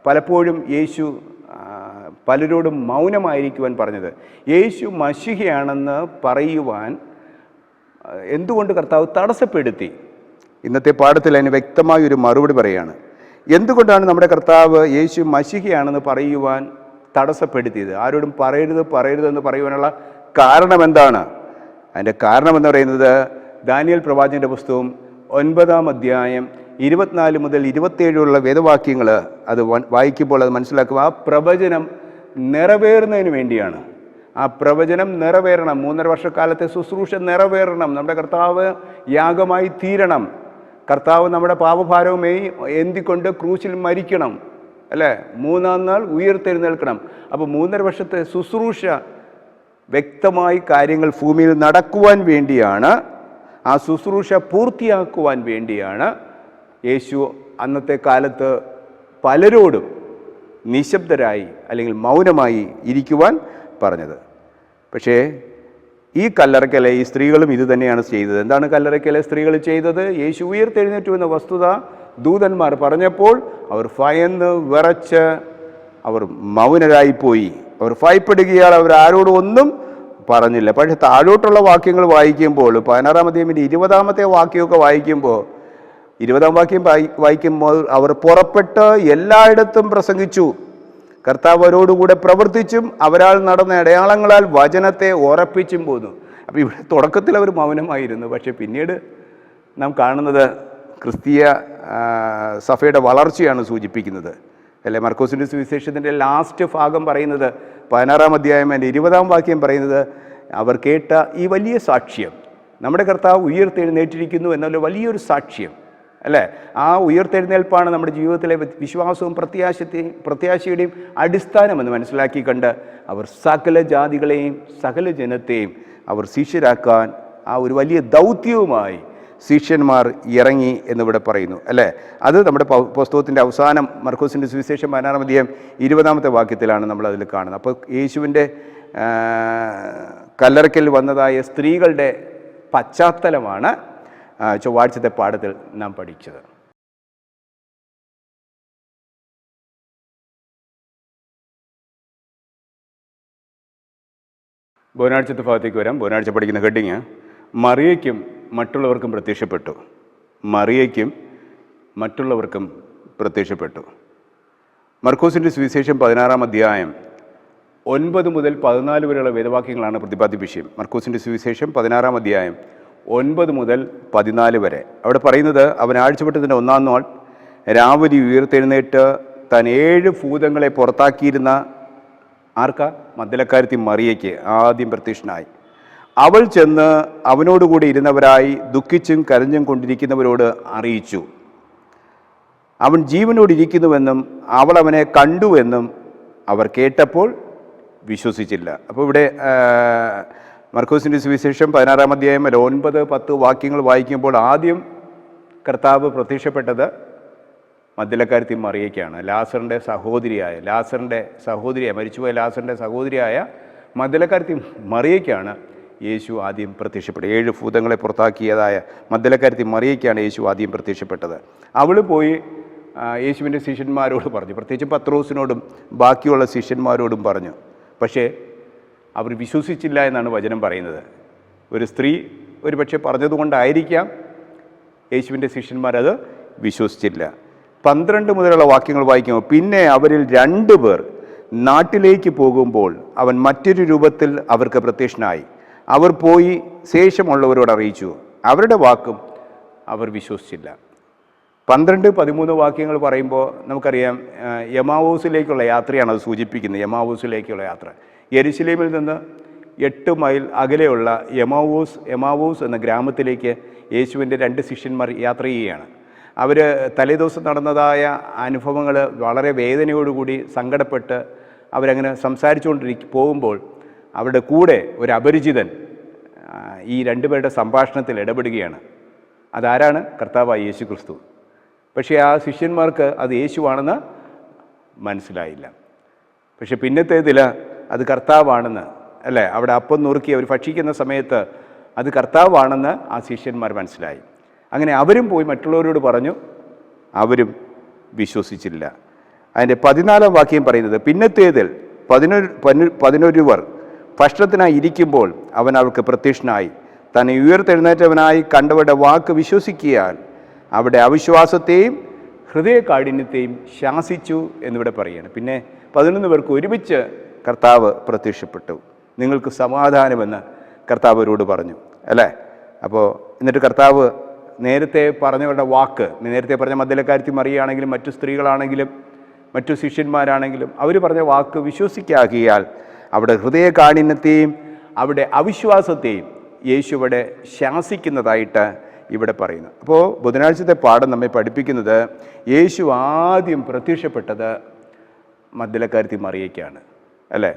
പലപ്പോഴും യേശു പലരോടും മൗനമായിരിക്കുവാൻ പറഞ്ഞത്? യേശു മശിഹയാണെന്ന് പറയുവാൻ എന്തുകൊണ്ട് കർത്താവ് തടസ്സപ്പെടുത്തി? ഇന്നത്തെ പാഠത്തിൽ അതിന് വ്യക്തമായ ഒരു മറുപടി പറയുകയാണ്. എന്തുകൊണ്ടാണ് നമ്മുടെ കർത്താവ് യേശു മശിഹയാണെന്ന് പറയുവാൻ തടസ്സപ്പെടുത്തിയത്? ആരോടും പറയരുതെന്ന് പറയുവാനുള്ള കാരണം എന്താണ്? അതിൻ്റെ കാരണം എന്ന് പറയുന്നത് ദാനിയേൽ പ്രവാചകൻ്റെ പുസ്തകം 9-ാം അധ്യായം 24 മുതൽ 27 വേദവാക്യങ്ങൾ അത് വായിക്കുമ്പോൾ അത് മനസ്സിലാക്കുക. ആ പ്രവചനം നിറവേറുന്നതിന് വേണ്ടിയാണ്. ആ പ്രവചനം നിറവേറണം. 3.5 വർഷക്കാലത്തെ ശുശ്രൂഷ നിറവേറണം. നമ്മുടെ കർത്താവ് യാഗമായി തീരണം. കർത്താവ് നമ്മുടെ പാപഭാരവും ഏന്തിക്കൊണ്ട് ക്രൂശിൽ മരിക്കണം, അല്ലേ? 3-ാം നാൾ ഉയർത്തെഴുന്നേൽക്കണം. അപ്പോൾ 3.5 വർഷത്തെ ശുശ്രൂഷ വ്യക്തമായി കാര്യങ്ങൾ ഭൂമിയിൽ നടക്കുവാൻ വേണ്ടിയാണ്, ആ ശുശ്രൂഷ പൂർത്തിയാക്കുവാൻ വേണ്ടിയാണ് യേശു അന്നത്തെ കാലത്ത് പലരോടും നിശബ്ദരായി അല്ലെങ്കിൽ മൗനമായി ഇരിക്കുവാൻ പറഞ്ഞത്. പക്ഷേ ഈ കല്ലറയ്ക്കലെ ഈ സ്ത്രീകളും ഇത് തന്നെയാണ് ചെയ്തത്. എന്താണ് കല്ലറയ്ക്കലെ സ്ത്രീകൾ ചെയ്തത്? യേശു ഉയർത്തെഴുന്നേറ്റു എന്ന വസ്തുത ദൂതന്മാർ പറഞ്ഞപ്പോൾ അവർ ഭയന്ന് വിറച്ച് അവർ മൗനരായിപ്പോയി. അവർ ഭയപ്പെടുകയാൽ അവർ ആരോടും ഒന്നും പറഞ്ഞില്ല. പക്ഷേ താഴോട്ടുള്ള വാക്യങ്ങൾ വായിക്കുമ്പോൾ 16-ാം അധ്യായത്തിൻ്റെ 20-ാമത്തെ വാക്യമൊക്കെ വായിക്കുമ്പോൾ 20-ാം വാക്യം വായിക്കുമ്പോൾ അവർ പുറപ്പെട്ട് എല്ലായിടത്തും പ്രസംഗിച്ചു. കർത്താവ് അവരോടുകൂടെ പ്രവർത്തിച്ചും അവരാൽ നടന്ന അടയാളങ്ങളാൽ വചനത്തെ ഉറപ്പിച്ചും പോന്നു. അപ്പോൾ ഇവിടെ തുടക്കത്തിൽ അവർ മൗനമായിരുന്നു. പക്ഷേ പിന്നീട് നാം കാണുന്നത് ക്രിസ്തീയ സഭയുടെ വളർച്ചയാണ് സൂചിപ്പിക്കുന്നത്, അല്ലേ? മർക്കോസിൻ്റെ സുവിശേഷത്തിൻ്റെ ലാസ്റ്റ് ഭാഗം പറയുന്നത് 16-ാം അധ്യായം 20-ാം വാക്യം പറയുന്നത് അവർ കേട്ട ഈ വലിയ സാക്ഷ്യം, നമ്മുടെ കർത്താവ് ഉയർത്തെഴുന്നേറ്റിരിക്കുന്നു എന്നുള്ള വലിയൊരു സാക്ഷ്യം, അല്ലേ? ആ ഉയർത്തെഴുന്നേൽപ്പാണ് നമ്മുടെ ജീവിതത്തിലെ വിശ്വാസവും പ്രത്യാശയുടെയും അടിസ്ഥാനമെന്ന് മനസ്സിലാക്കി കണ്ട് അവർ സകല ജാതികളെയും സകല ജനത്തെയും അവർ ശിഷ്യരാക്കാൻ ആ ഒരു വലിയ ദൗത്യവുമായി ശിഷ്യന്മാർ ഇറങ്ങി എന്നിവിടെ പറയുന്നു, അല്ലേ? അത് നമ്മുടെ പുസ്തകത്തിൻ്റെ അവസാനം മർക്കോസിൻ്റെ സുവിശേഷം 16-ാം അധ്യായം 20-ാമത്തെ വാക്യത്തിലാണ് നമ്മൾ അതിൽ കാണുന്നത്. അപ്പോൾ യേശുവിൻ്റെ കല്ലറയ്ക്കൽ വന്നതായ സ്ത്രീകളുടെ പശ്ചാത്തലമാണ് ചൊവ്വാഴ്ചത്തെ പാഠത്തിൽ നാം പഠിച്ചത്. ബുധനാഴ്ചത്തെ ഭാഗത്തേക്ക് വരാം. ബുധനാഴ്ച പഠിക്കുന്ന ഹെഡിങ് മറിയയ്ക്കും മറ്റുള്ളവർക്കും പ്രത്യക്ഷപ്പെട്ടു. മറിയയ്ക്കും മറ്റുള്ളവർക്കും പ്രത്യക്ഷപ്പെട്ടു. മർക്കോസിൻ്റെ സുവിശേഷം 16-ാം അധ്യായം 9 മുതൽ 14 വരെയുള്ള വേദവാക്യങ്ങളാണ് പ്രതിപാദ്യ വിഷയം. മർക്കോസിൻ്റെ സുവിശേഷം 16-ാം അധ്യായം 9 മുതൽ 14 വരെ. അവിടെ പറയുന്നത്, അവൻ ആഴ്ചവട്ടത്തിൻ്റെ 1-ാം നാൾ രാവിലെ ഉയർത്തെഴുന്നേറ്റ് താൻ 7 ഭൂതങ്ങളെ പുറത്താക്കിയിരുന്ന ആർക്കാ? മഗ്ദലക്കാരത്തി മറിയയ്ക്ക് ആദ്യം പ്രത്യക്ഷനായി. അവൾ ചെന്ന് അവനോടുകൂടി ഇരുന്നവരായി ദുഃഖിച്ചും കരഞ്ഞും കൊണ്ടിരിക്കുന്നവരോട് അറിയിച്ചു. അവൻ ജീവനോടിരിക്കുന്നുവെന്നും അവൾ അവനെ കണ്ടുവെന്നും അവർ കേട്ടപ്പോൾ വിശ്വസിച്ചില്ല. അപ്പോൾ ഇവിടെ മർക്കോസിൻ്റെ സുവിശേഷം 16-ാം അധ്യായം 9-10 വാക്യങ്ങൾ വായിക്കുമ്പോൾ ആദ്യം കർത്താവ് പ്രത്യക്ഷപ്പെട്ടത് മഗ്ദലക്കാരത്തി മറിയയ്ക്കാണ്. ലാസറിൻ്റെ സഹോദരിയായ മരിച്ചുപോയ ലാസറിൻ്റെ സഹോദരിയായ മഗ്ദലക്കാരത്തി മറിയയ്ക്കാണ് യേശു ആദ്യം പ്രത്യക്ഷപ്പെട്ടത്. 7 ഭൂതങ്ങളെ പുറത്താക്കിയതായ മഗ്ദലക്കാരത്തി മറിയയ്ക്കാണ് യേശു ആദ്യം പ്രത്യക്ഷപ്പെട്ടത്. അവൾ പോയി യേശുവിൻ്റെ ശിഷ്യന്മാരോട് പറഞ്ഞു, പ്രത്യേകിച്ച് പത്രോസിനോടും ബാക്കിയുള്ള ശിഷ്യന്മാരോടും പറഞ്ഞു. പക്ഷേ അവർ വിശ്വസിച്ചില്ല എന്നാണ് വചനം പറയുന്നത്. ഒരു സ്ത്രീ ഒരുപക്ഷെ പറഞ്ഞതുകൊണ്ടായിരിക്കാം യേശുവിൻ്റെ ശിഷ്യന്മാരത് വിശ്വസിച്ചില്ല. 12 മുതലുള്ള വാക്യങ്ങൾ വായിക്കുമ്പോൾ, പിന്നെ അവരിൽ 2 പേർ നാട്ടിലേക്ക് പോകുമ്പോൾ അവൻ മറ്റൊരു രൂപത്തിൽ അവർക്ക് പ്രത്യക്ഷനായി. അവർ പോയി ശേഷമുള്ളവരോട് അറിയിച്ചു. അവരുടെ വാക്കും അവർ വിശ്വസിച്ചില്ല. 12-13 വാക്യങ്ങൾ പറയുമ്പോൾ നമുക്കറിയാം എമാവൂസിലേക്കുള്ള യാത്രയാണ് അത് സൂചിപ്പിക്കുന്നത്. എമാവൂസിലേക്കുള്ള യാത്ര യെരുശലേമിൽ നിന്ന് 8 മൈൽ അകലെയുള്ള എമാവൂസ് എന്ന ഗ്രാമത്തിലേക്ക് യേശുവിൻ്റെ 2 ശിഷ്യന്മാർ യാത്ര ചെയ്യുകയാണ്. അവർ തലേദിവസം നടന്നതായ അനുഭവങ്ങൾ വളരെ വേദനയോടുകൂടി സങ്കടപ്പെട്ട് അവരങ്ങനെ പോകുമ്പോൾ അവരുടെ കൂടെ ഒരു അപരിചിതൻ ഈ രണ്ടുപേരുടെ സംഭാഷണത്തിൽ ഇടപെടുകയാണ്. അതാരാണ്? കർത്താവായ യേശു ക്രിസ്തു. പക്ഷേ ആ ശിഷ്യന്മാർക്ക് അത് യേശുവാണെന്ന് മനസ്സിലായില്ല. പക്ഷെ പിന്നത്തേതിൽ അത് കർത്താവാണെന്ന്, അല്ലേ, അവിടെ അപ്പം നുറുക്കി അവർ ഭക്ഷിക്കുന്ന സമയത്ത് അത് കർത്താവാണെന്ന് ആ ശിഷ്യന്മാർ മനസ്സിലായി. അങ്ങനെ അവരും പോയി മറ്റുള്ളവരോട് പറഞ്ഞു, അവരും വിശ്വസിച്ചില്ല. അതിൻ്റെ 14-ാം വാക്യം പറയുന്നത്, പിന്നത്തേതിൽ 11 ഭക്ഷണത്തിനായി ഇരിക്കുമ്പോൾ അവൻ അവർക്ക് പ്രത്യക്ഷനായി തന്നെ ഉയർത്തെഴുന്നേറ്റവനായി കണ്ടവരുടെ വാക്ക് വിശ്വസിക്കിയാൽ അവിടെ അവിശ്വാസത്തെയും ഹൃദയകാഠിന്യത്തെയും ശാസിച്ചു എന്നിവിടെ പറയുകയാണ്. പിന്നെ 11 പേർക്ക് ഒരുമിച്ച് കർത്താവ് പ്രത്യക്ഷപ്പെട്ടു. നിങ്ങൾക്ക് സമാധാനമെന്ന് കർത്താവ് അവരോട് പറഞ്ഞു, അല്ലേ? അപ്പോൾ എന്നിട്ട് കർത്താവ് നേരത്തെ പറഞ്ഞവരുടെ വാക്ക്, നേരത്തെ പറഞ്ഞ മദ്ദലക്കാരത്തി മറിയാണെങ്കിലും മറ്റു സ്ത്രീകളാണെങ്കിലും മറ്റു ശിഷ്യന്മാരാണെങ്കിലും അവർ പറഞ്ഞ വാക്ക് വിശ്വസിക്കാകിയാൽ അവിടെ ഹൃദയകാഠിന്യത്തെയും അവിടെ അവിശ്വാസത്തെയും യേശു ഇവിടെ ശാസിക്കുന്നതായിട്ട് ഇവിടെ പറയുന്നു. അപ്പോൾ ബുധനാഴ്ചത്തെ പാഠം നമ്മെ പഠിപ്പിക്കുന്നത് യേശു ആദ്യം പ്രത്യക്ഷപ്പെട്ടത് മഗ്ദലക്കാരത്തി മറിയയ്ക്കാണ്, അല്ലേ?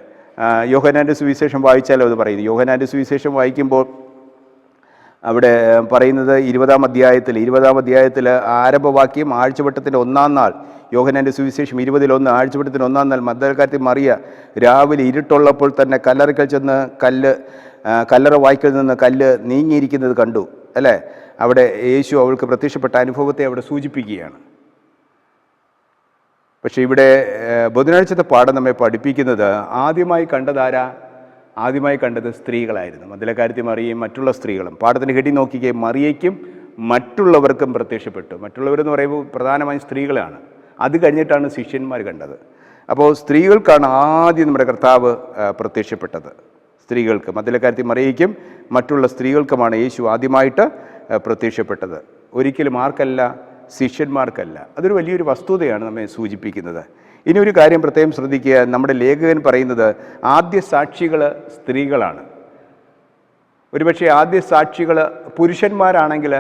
യോഹന്നാൻ്റെ സുവിശേഷം വായിച്ചാലോ അത് പറയുന്നു. യോഹന്നാൻ്റെ സുവിശേഷം വായിക്കുമ്പോൾ അവിടെ പറയുന്നത് 20-ാം അധ്യായത്തിൽ ആരംഭവാക്യം ആഴ്ചവട്ടത്തിൻ്റെ 1-ാം നാൾ, യോഹന്നാൻ്റെ സുവിശേഷം 20:1, ആഴ്ചവട്ടത്തിൻ്റെ 1-ാം നാൾ മഗ്ദലക്കാരത്തി മറിയ രാവിലെ ഇരുട്ടുള്ളപ്പോൾ തന്നെ കല്ലറയ്ക്കൽ ചെന്ന് കല്ലറ വായ്ക്കൽ നിന്ന് കല്ല് നീങ്ങിയിരിക്കുന്നത് കണ്ടു, അല്ലേ? അവിടെ യേശു അവൾക്ക് പ്രത്യക്ഷപ്പെട്ട അനുഭവത്തെ അവിടെ സൂചിപ്പിക്കുകയാണ്. പക്ഷേ ഇവിടെ ബുധനാഴ്ചത്തെ പാഠം നമ്മെ പഠിപ്പിക്കുന്നത് ആദ്യമായി കണ്ടത് സ്ത്രീകളായിരുന്നു. മഗ്ദലക്കാരത്തി മറിയയും മറ്റുള്ള സ്ത്രീകളും. പാഠത്തിന് ഹെഡി നോക്കിക്കേ, മറിയയ്ക്കും മറ്റുള്ളവർക്കും പ്രത്യക്ഷപ്പെട്ടു. മറ്റുള്ളവരെന്ന് പറയുമ്പോൾ പ്രധാനമായും സ്ത്രീകളാണ്. അത് കഴിഞ്ഞിട്ടാണ് ശിഷ്യന്മാർ കണ്ടത്. അപ്പോൾ സ്ത്രീകൾക്കാണ് ആദ്യം നമ്മുടെ കർത്താവ് പ്രത്യക്ഷപ്പെട്ടത്. സ്ത്രീകൾക്ക്, മഗ്ദലക്കാരത്തി മറിയയ്ക്കും മറ്റുള്ള സ്ത്രീകൾക്കുമാണ് യേശു ആദ്യമായിട്ട് പ്രത്യക്ഷപ്പെട്ടത്. ഒരിക്കലും ആർക്കല്ല? ശിഷ്യന്മാർക്കല്ല. അതൊരു വലിയൊരു വസ്തുതയാണ് നമ്മെ സൂചിപ്പിക്കുന്നത്. ഇനി ഒരു കാര്യം പ്രത്യേകം ശ്രദ്ധിക്കുക, നമ്മുടെ ലേഖകൻ പറയുന്നത് ആദ്യ സാക്ഷികൾ സ്ത്രീകളാണ്. ഒരുപക്ഷെ ആദ്യ സാക്ഷികൾ പുരുഷന്മാരാണെങ്കിൽ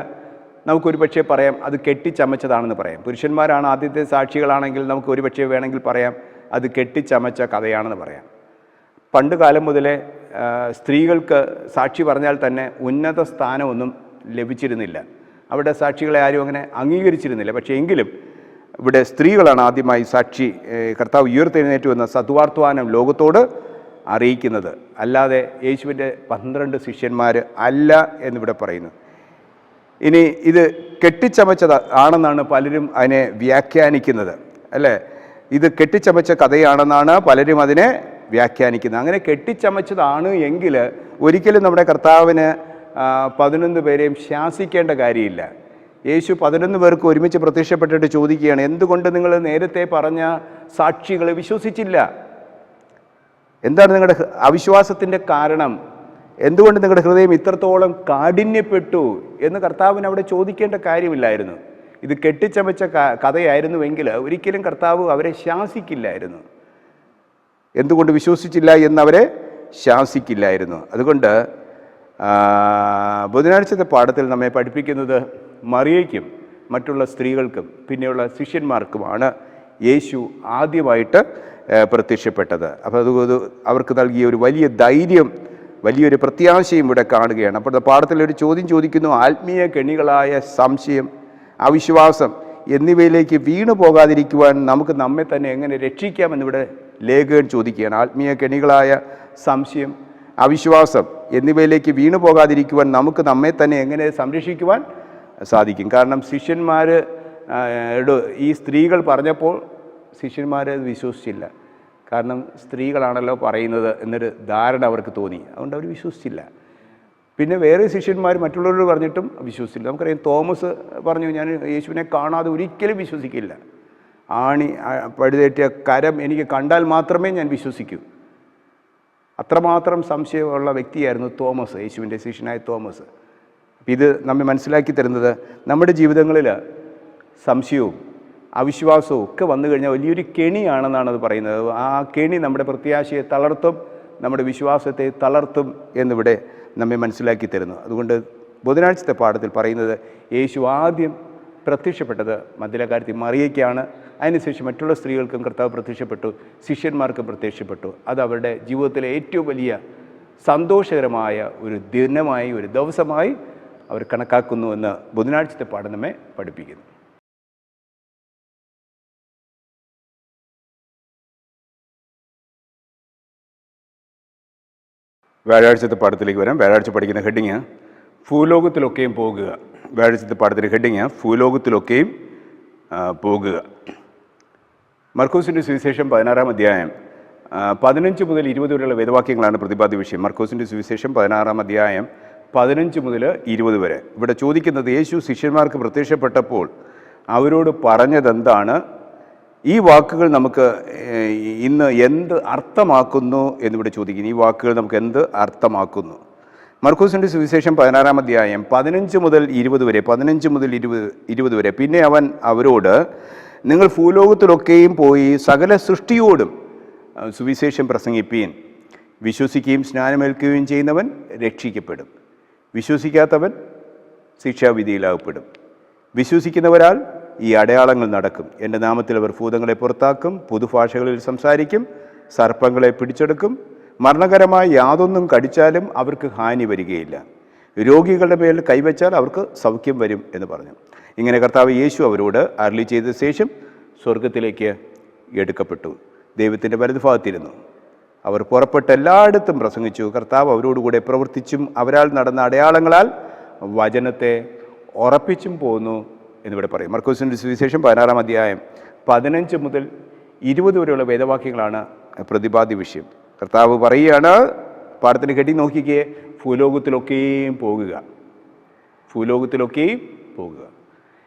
നമുക്കൊരുപക്ഷെ പറയാം അത് കെട്ടിച്ചമച്ചതാണെന്ന് പറയാം. പുരുഷന്മാരാണ് ആദ്യത്തെ സാക്ഷികളാണെങ്കിൽ നമുക്ക് ഒരുപക്ഷെ വേണമെങ്കിൽ പറയാം അത് കെട്ടിച്ചമച്ച കഥയാണെന്ന് പറയാം. പണ്ട് കാലം മുതലേ സ്ത്രീകൾക്ക് സാക്ഷി പറഞ്ഞാൽ തന്നെ ഉന്നത സ്ഥാനമൊന്നും ലഭിച്ചിരുന്നില്ല. അവിടെ സാക്ഷികളെ ആരും അങ്ങനെ അംഗീകരിച്ചിരുന്നില്ല. പക്ഷേ എങ്കിലും ഇവിടെ സ്ത്രീകളാണ് ആദ്യമായി സാക്ഷി, കർത്താവ് ഉയർത്തെഴുന്നേറ്റു എന്ന സദ്വാർത്തമാനം ലോകത്തോട് അറിയിക്കുന്നത്. അല്ലാതെ യേശുവിൻ്റെ 12 ശിഷ്യന്മാർ അല്ല എന്നിവിടെ പറയുന്നു. ഇനി ഇത് കെട്ടിച്ചമച്ചത് ആണെന്നാണ് പലരും അതിനെ വ്യാഖ്യാനിക്കുന്നത്, അല്ലേ? ഇത് കെട്ടിച്ചമച്ച കഥയാണെന്നാണ് പലരും അതിനെ വ്യാഖ്യാനിക്കുന്നത്. അങ്ങനെ കെട്ടിച്ചമച്ചതാണ് എങ്കിൽ ഒരിക്കലും നമ്മുടെ കർത്താവിന് 11 പേരെയും ശാസിക്കേണ്ട കാര്യമില്ല. യേശു 11 പേർക്ക് ഒരുമിച്ച് പ്രത്യക്ഷപ്പെട്ടിട്ട് ചോദിക്കുകയാണ്, എന്തുകൊണ്ട് നിങ്ങൾ നേരത്തെ പറഞ്ഞ സാക്ഷികളെ വിശ്വസിച്ചില്ല? എന്താണ് നിങ്ങളുടെ അവിശ്വാസത്തിൻ്റെ കാരണം? എന്തുകൊണ്ട് നിങ്ങളുടെ ഹൃദയം ഇത്രത്തോളം കാഠിന്യപ്പെട്ടു എന്ന് കർത്താവിന് അവിടെ ചോദിക്കേണ്ട കാര്യമില്ലായിരുന്നു. ഇത് കെട്ടിച്ചമച്ച കഥയായിരുന്നുവെങ്കിൽ ഒരിക്കലും കർത്താവ് അവരെ ശാസിക്കില്ലായിരുന്നു. എന്തുകൊണ്ട് വിശ്വസിച്ചില്ല എന്നവരെ ശാസിക്കില്ലായിരുന്നു. അതുകൊണ്ട് ബുധനാഴ്ചത്തെ പാഠത്തിൽ നമ്മെ പഠിപ്പിക്കുന്നത് മറിയയ്ക്കും മറ്റുള്ള സ്ത്രീകൾക്കും പിന്നെയുള്ള ശിഷ്യന്മാർക്കുമാണ് യേശു ആദ്യമായിട്ട് പ്രത്യക്ഷപ്പെട്ടത്. അപ്പോൾ അത് അവർക്ക് നൽകിയ ഒരു വലിയ ധൈര്യം, വലിയൊരു പ്രത്യാശയും ഇവിടെ കാണുകയാണ്. അപ്പോൾ പാഠത്തിലൊരു ചോദ്യം ചോദിക്കുന്നു, ആത്മീയ കെണികളായ സംശയം, അവിശ്വാസം എന്നിവയിലേക്ക് വീണു പോകാതിരിക്കുവാൻ നമുക്ക് നമ്മെ തന്നെ എങ്ങനെ രക്ഷിക്കാമെന്നിവിടെ ലേഖകൻ ചോദിക്കുകയാണ്. ആത്മീയ കെണികളായ സംശയം, അവിശ്വാസം എന്നിവയിലേക്ക് വീണു പോകാതിരിക്കുവാൻ നമുക്ക് നമ്മെ തന്നെ എങ്ങനെ സംരക്ഷിക്കുവാൻ സാധിക്കും? കാരണം ഈ സ്ത്രീകൾ പറഞ്ഞപ്പോൾ ശിഷ്യന്മാർ വിശ്വസിച്ചില്ല. കാരണം സ്ത്രീകളാണല്ലോ പറയുന്നത് എന്നൊരു ധാരണ അവർക്ക് തോന്നി. അതുകൊണ്ട് അവർ വിശ്വസിച്ചില്ല. പിന്നെ വേറെ ശിഷ്യന്മാർ മറ്റുള്ളവരോട് പറഞ്ഞിട്ടും വിശ്വസിച്ചില്ല. നമുക്കറിയാം, തോമസ് പറഞ്ഞു, ഞാൻ യേശുവിനെ കാണാതെ ഒരിക്കലും വിശ്വസിക്കില്ല. പഴുതേറ്റിയ കരം എനിക്ക് കണ്ടാൽ മാത്രമേ ഞാൻ വിശ്വസിക്കൂ. അത്രമാത്രം സംശയമുള്ള വ്യക്തിയായിരുന്നു തോമസ്, യേശുവിൻ്റെ ശിഷ്യനായ തോമസ്. ഇത് നമ്മെ മനസ്സിലാക്കി തരുന്നത് നമ്മുടെ ജീവിതങ്ങളിൽ സംശയവും അവിശ്വാസവും ഒക്കെ വന്നു കഴിഞ്ഞാൽ വലിയൊരു കെണിയാണെന്നാണ് അത് പറയുന്നത്. ആ കെണി നമ്മുടെ പ്രത്യാശയെ തളർത്തും, നമ്മുടെ വിശ്വാസത്തെ തളർത്തും എന്നിവിടെ നമ്മെ മനസ്സിലാക്കി തരുന്നു. അതുകൊണ്ട് ബുധനാഴ്ചത്തെ പാഠത്തിൽ പറയുന്നത് യേശു ആദ്യം പ്രത്യക്ഷപ്പെട്ടത് മഗ്ദലക്കാരത്തി മറിയയ്ക്കാണ്. അതിനുശേഷം മറ്റുള്ള സ്ത്രീകൾക്കും കർത്താവ് പ്രത്യക്ഷപ്പെട്ടു, ശിഷ്യന്മാർക്കും പ്രത്യക്ഷപ്പെട്ടു. അത് അവരുടെ ജീവിതത്തിലെ ഏറ്റവും വലിയ സന്തോഷകരമായ ഒരു ദിനമായി, ഒരു ദിവസമായി അവർ കണക്കാക്കുന്നുവെന്ന് ബുധനാഴ്ചത്തെ പാഠം നമ്മെ പഠിപ്പിക്കുന്നു. വ്യാഴാഴ്ചത്തെ പാഠത്തിലേക്ക് വരാം. വ്യാഴാഴ്ച പഠിക്കുന്ന ഹെഡിങ് ഭൂലോകത്തിലൊക്കെയും പോകുക. വ്യാഴാഴ്ചത്തെ പാഠത്തിൻ്റെ ഹെഡിങ് ഭൂലോകത്തിലൊക്കെയും പോകുക. മർക്കോസിൻ്റെ സുവിശേഷം 16-ാം അധ്യായം 15 മുതൽ 20 വരെയുള്ള വേദവാക്യങ്ങളാണ് പ്രതിപാദ്യ വിഷയം. മർക്കോസിൻ്റെ സുവിശേഷം 16-ാം അധ്യായം 15 മുതൽ 20 വരെ. ഇവിടെ ചോദിക്കുന്നത്, യേശു ശിഷ്യന്മാർക്ക് പ്രത്യക്ഷപ്പെട്ടപ്പോൾ അവരോട് പറഞ്ഞതെന്താണ്? ഈ വാക്കുകൾ നമുക്ക് ഇന്ന് എന്ത് അർത്ഥമാക്കുന്നു എന്നിവിടെ ചോദിക്കുന്നു. ഈ വാക്കുകൾ നമുക്ക് എന്ത് അർത്ഥമാക്കുന്നു? മർക്കോസിൻ്റെ സുവിശേഷം 16-ാം അധ്യായം 15 മുതൽ 20 വരെ. 15 മുതൽ 20 വരെ. പിന്നെ അവൻ അവരോട്, നിങ്ങൾ ഭൂലോകത്തിലൊക്കെയും പോയി സകല സൃഷ്ടിയോടും സുവിശേഷം പ്രസംഗിപ്പീൻ. വിശ്വസിക്കുകയും സ്നാനമേൽക്കുകയും ചെയ്യുന്നവൻ രക്ഷിക്കപ്പെടും, വിശ്വസിക്കാത്തവൻ ശിക്ഷാവിധിയിലാകപ്പെടും. വിശ്വസിക്കുന്നവരാൽ ഈ അടയാളങ്ങൾ നടക്കും. എൻ്റെ നാമത്തിൽ അവർ ഭൂതങ്ങളെ പുറത്താക്കും, പുതുഭാഷകളിൽ സംസാരിക്കും, സർപ്പങ്ങളെ പിടിച്ചെടുക്കും, മരണകരമായ യാതൊന്നും കടിച്ചാലും അവർക്ക് ഹാനി വരികയില്ല, രോഗികളുടെ മേൽ കൈവച്ചാൽ അവർക്ക് സൗഖ്യം വരും എന്ന് പറഞ്ഞു. ഇങ്ങനെ കർത്താവ് യേശു അവരോട് അരുളി ചെയ്ത ശേഷം സ്വർഗത്തിലേക്ക് എടുക്കപ്പെട്ടു, ദൈവത്തിൻ്റെ വലതുഭാഗത്തിരുന്നു. അവർ പുറപ്പെട്ട് എല്ലായിടത്തും പ്രസംഗിച്ചു. കർത്താവ് അവരോടുകൂടെ പ്രവർത്തിച്ചും അവരാൽ നടന്ന അടയാളങ്ങളാൽ വചനത്തെ ഉറപ്പിച്ചും പോന്നു എന്നിവിടെ പറയും. മർക്കോസിൻ്റെ സുവിശേഷം 16-ാം അധ്യായം 15 മുതൽ 20 വരെയുള്ള വേദവാക്യങ്ങളാണ് പ്രതിപാദ്യ വിഷയം. കർത്താവ് പറയുകയാണ്, പാഠത്തിന് കെട്ടി നോക്കിക്കേ, ഭൂലോകത്തിലൊക്കെയും പോകുക, ഭൂലോകത്തിലൊക്കെയും പോകുക.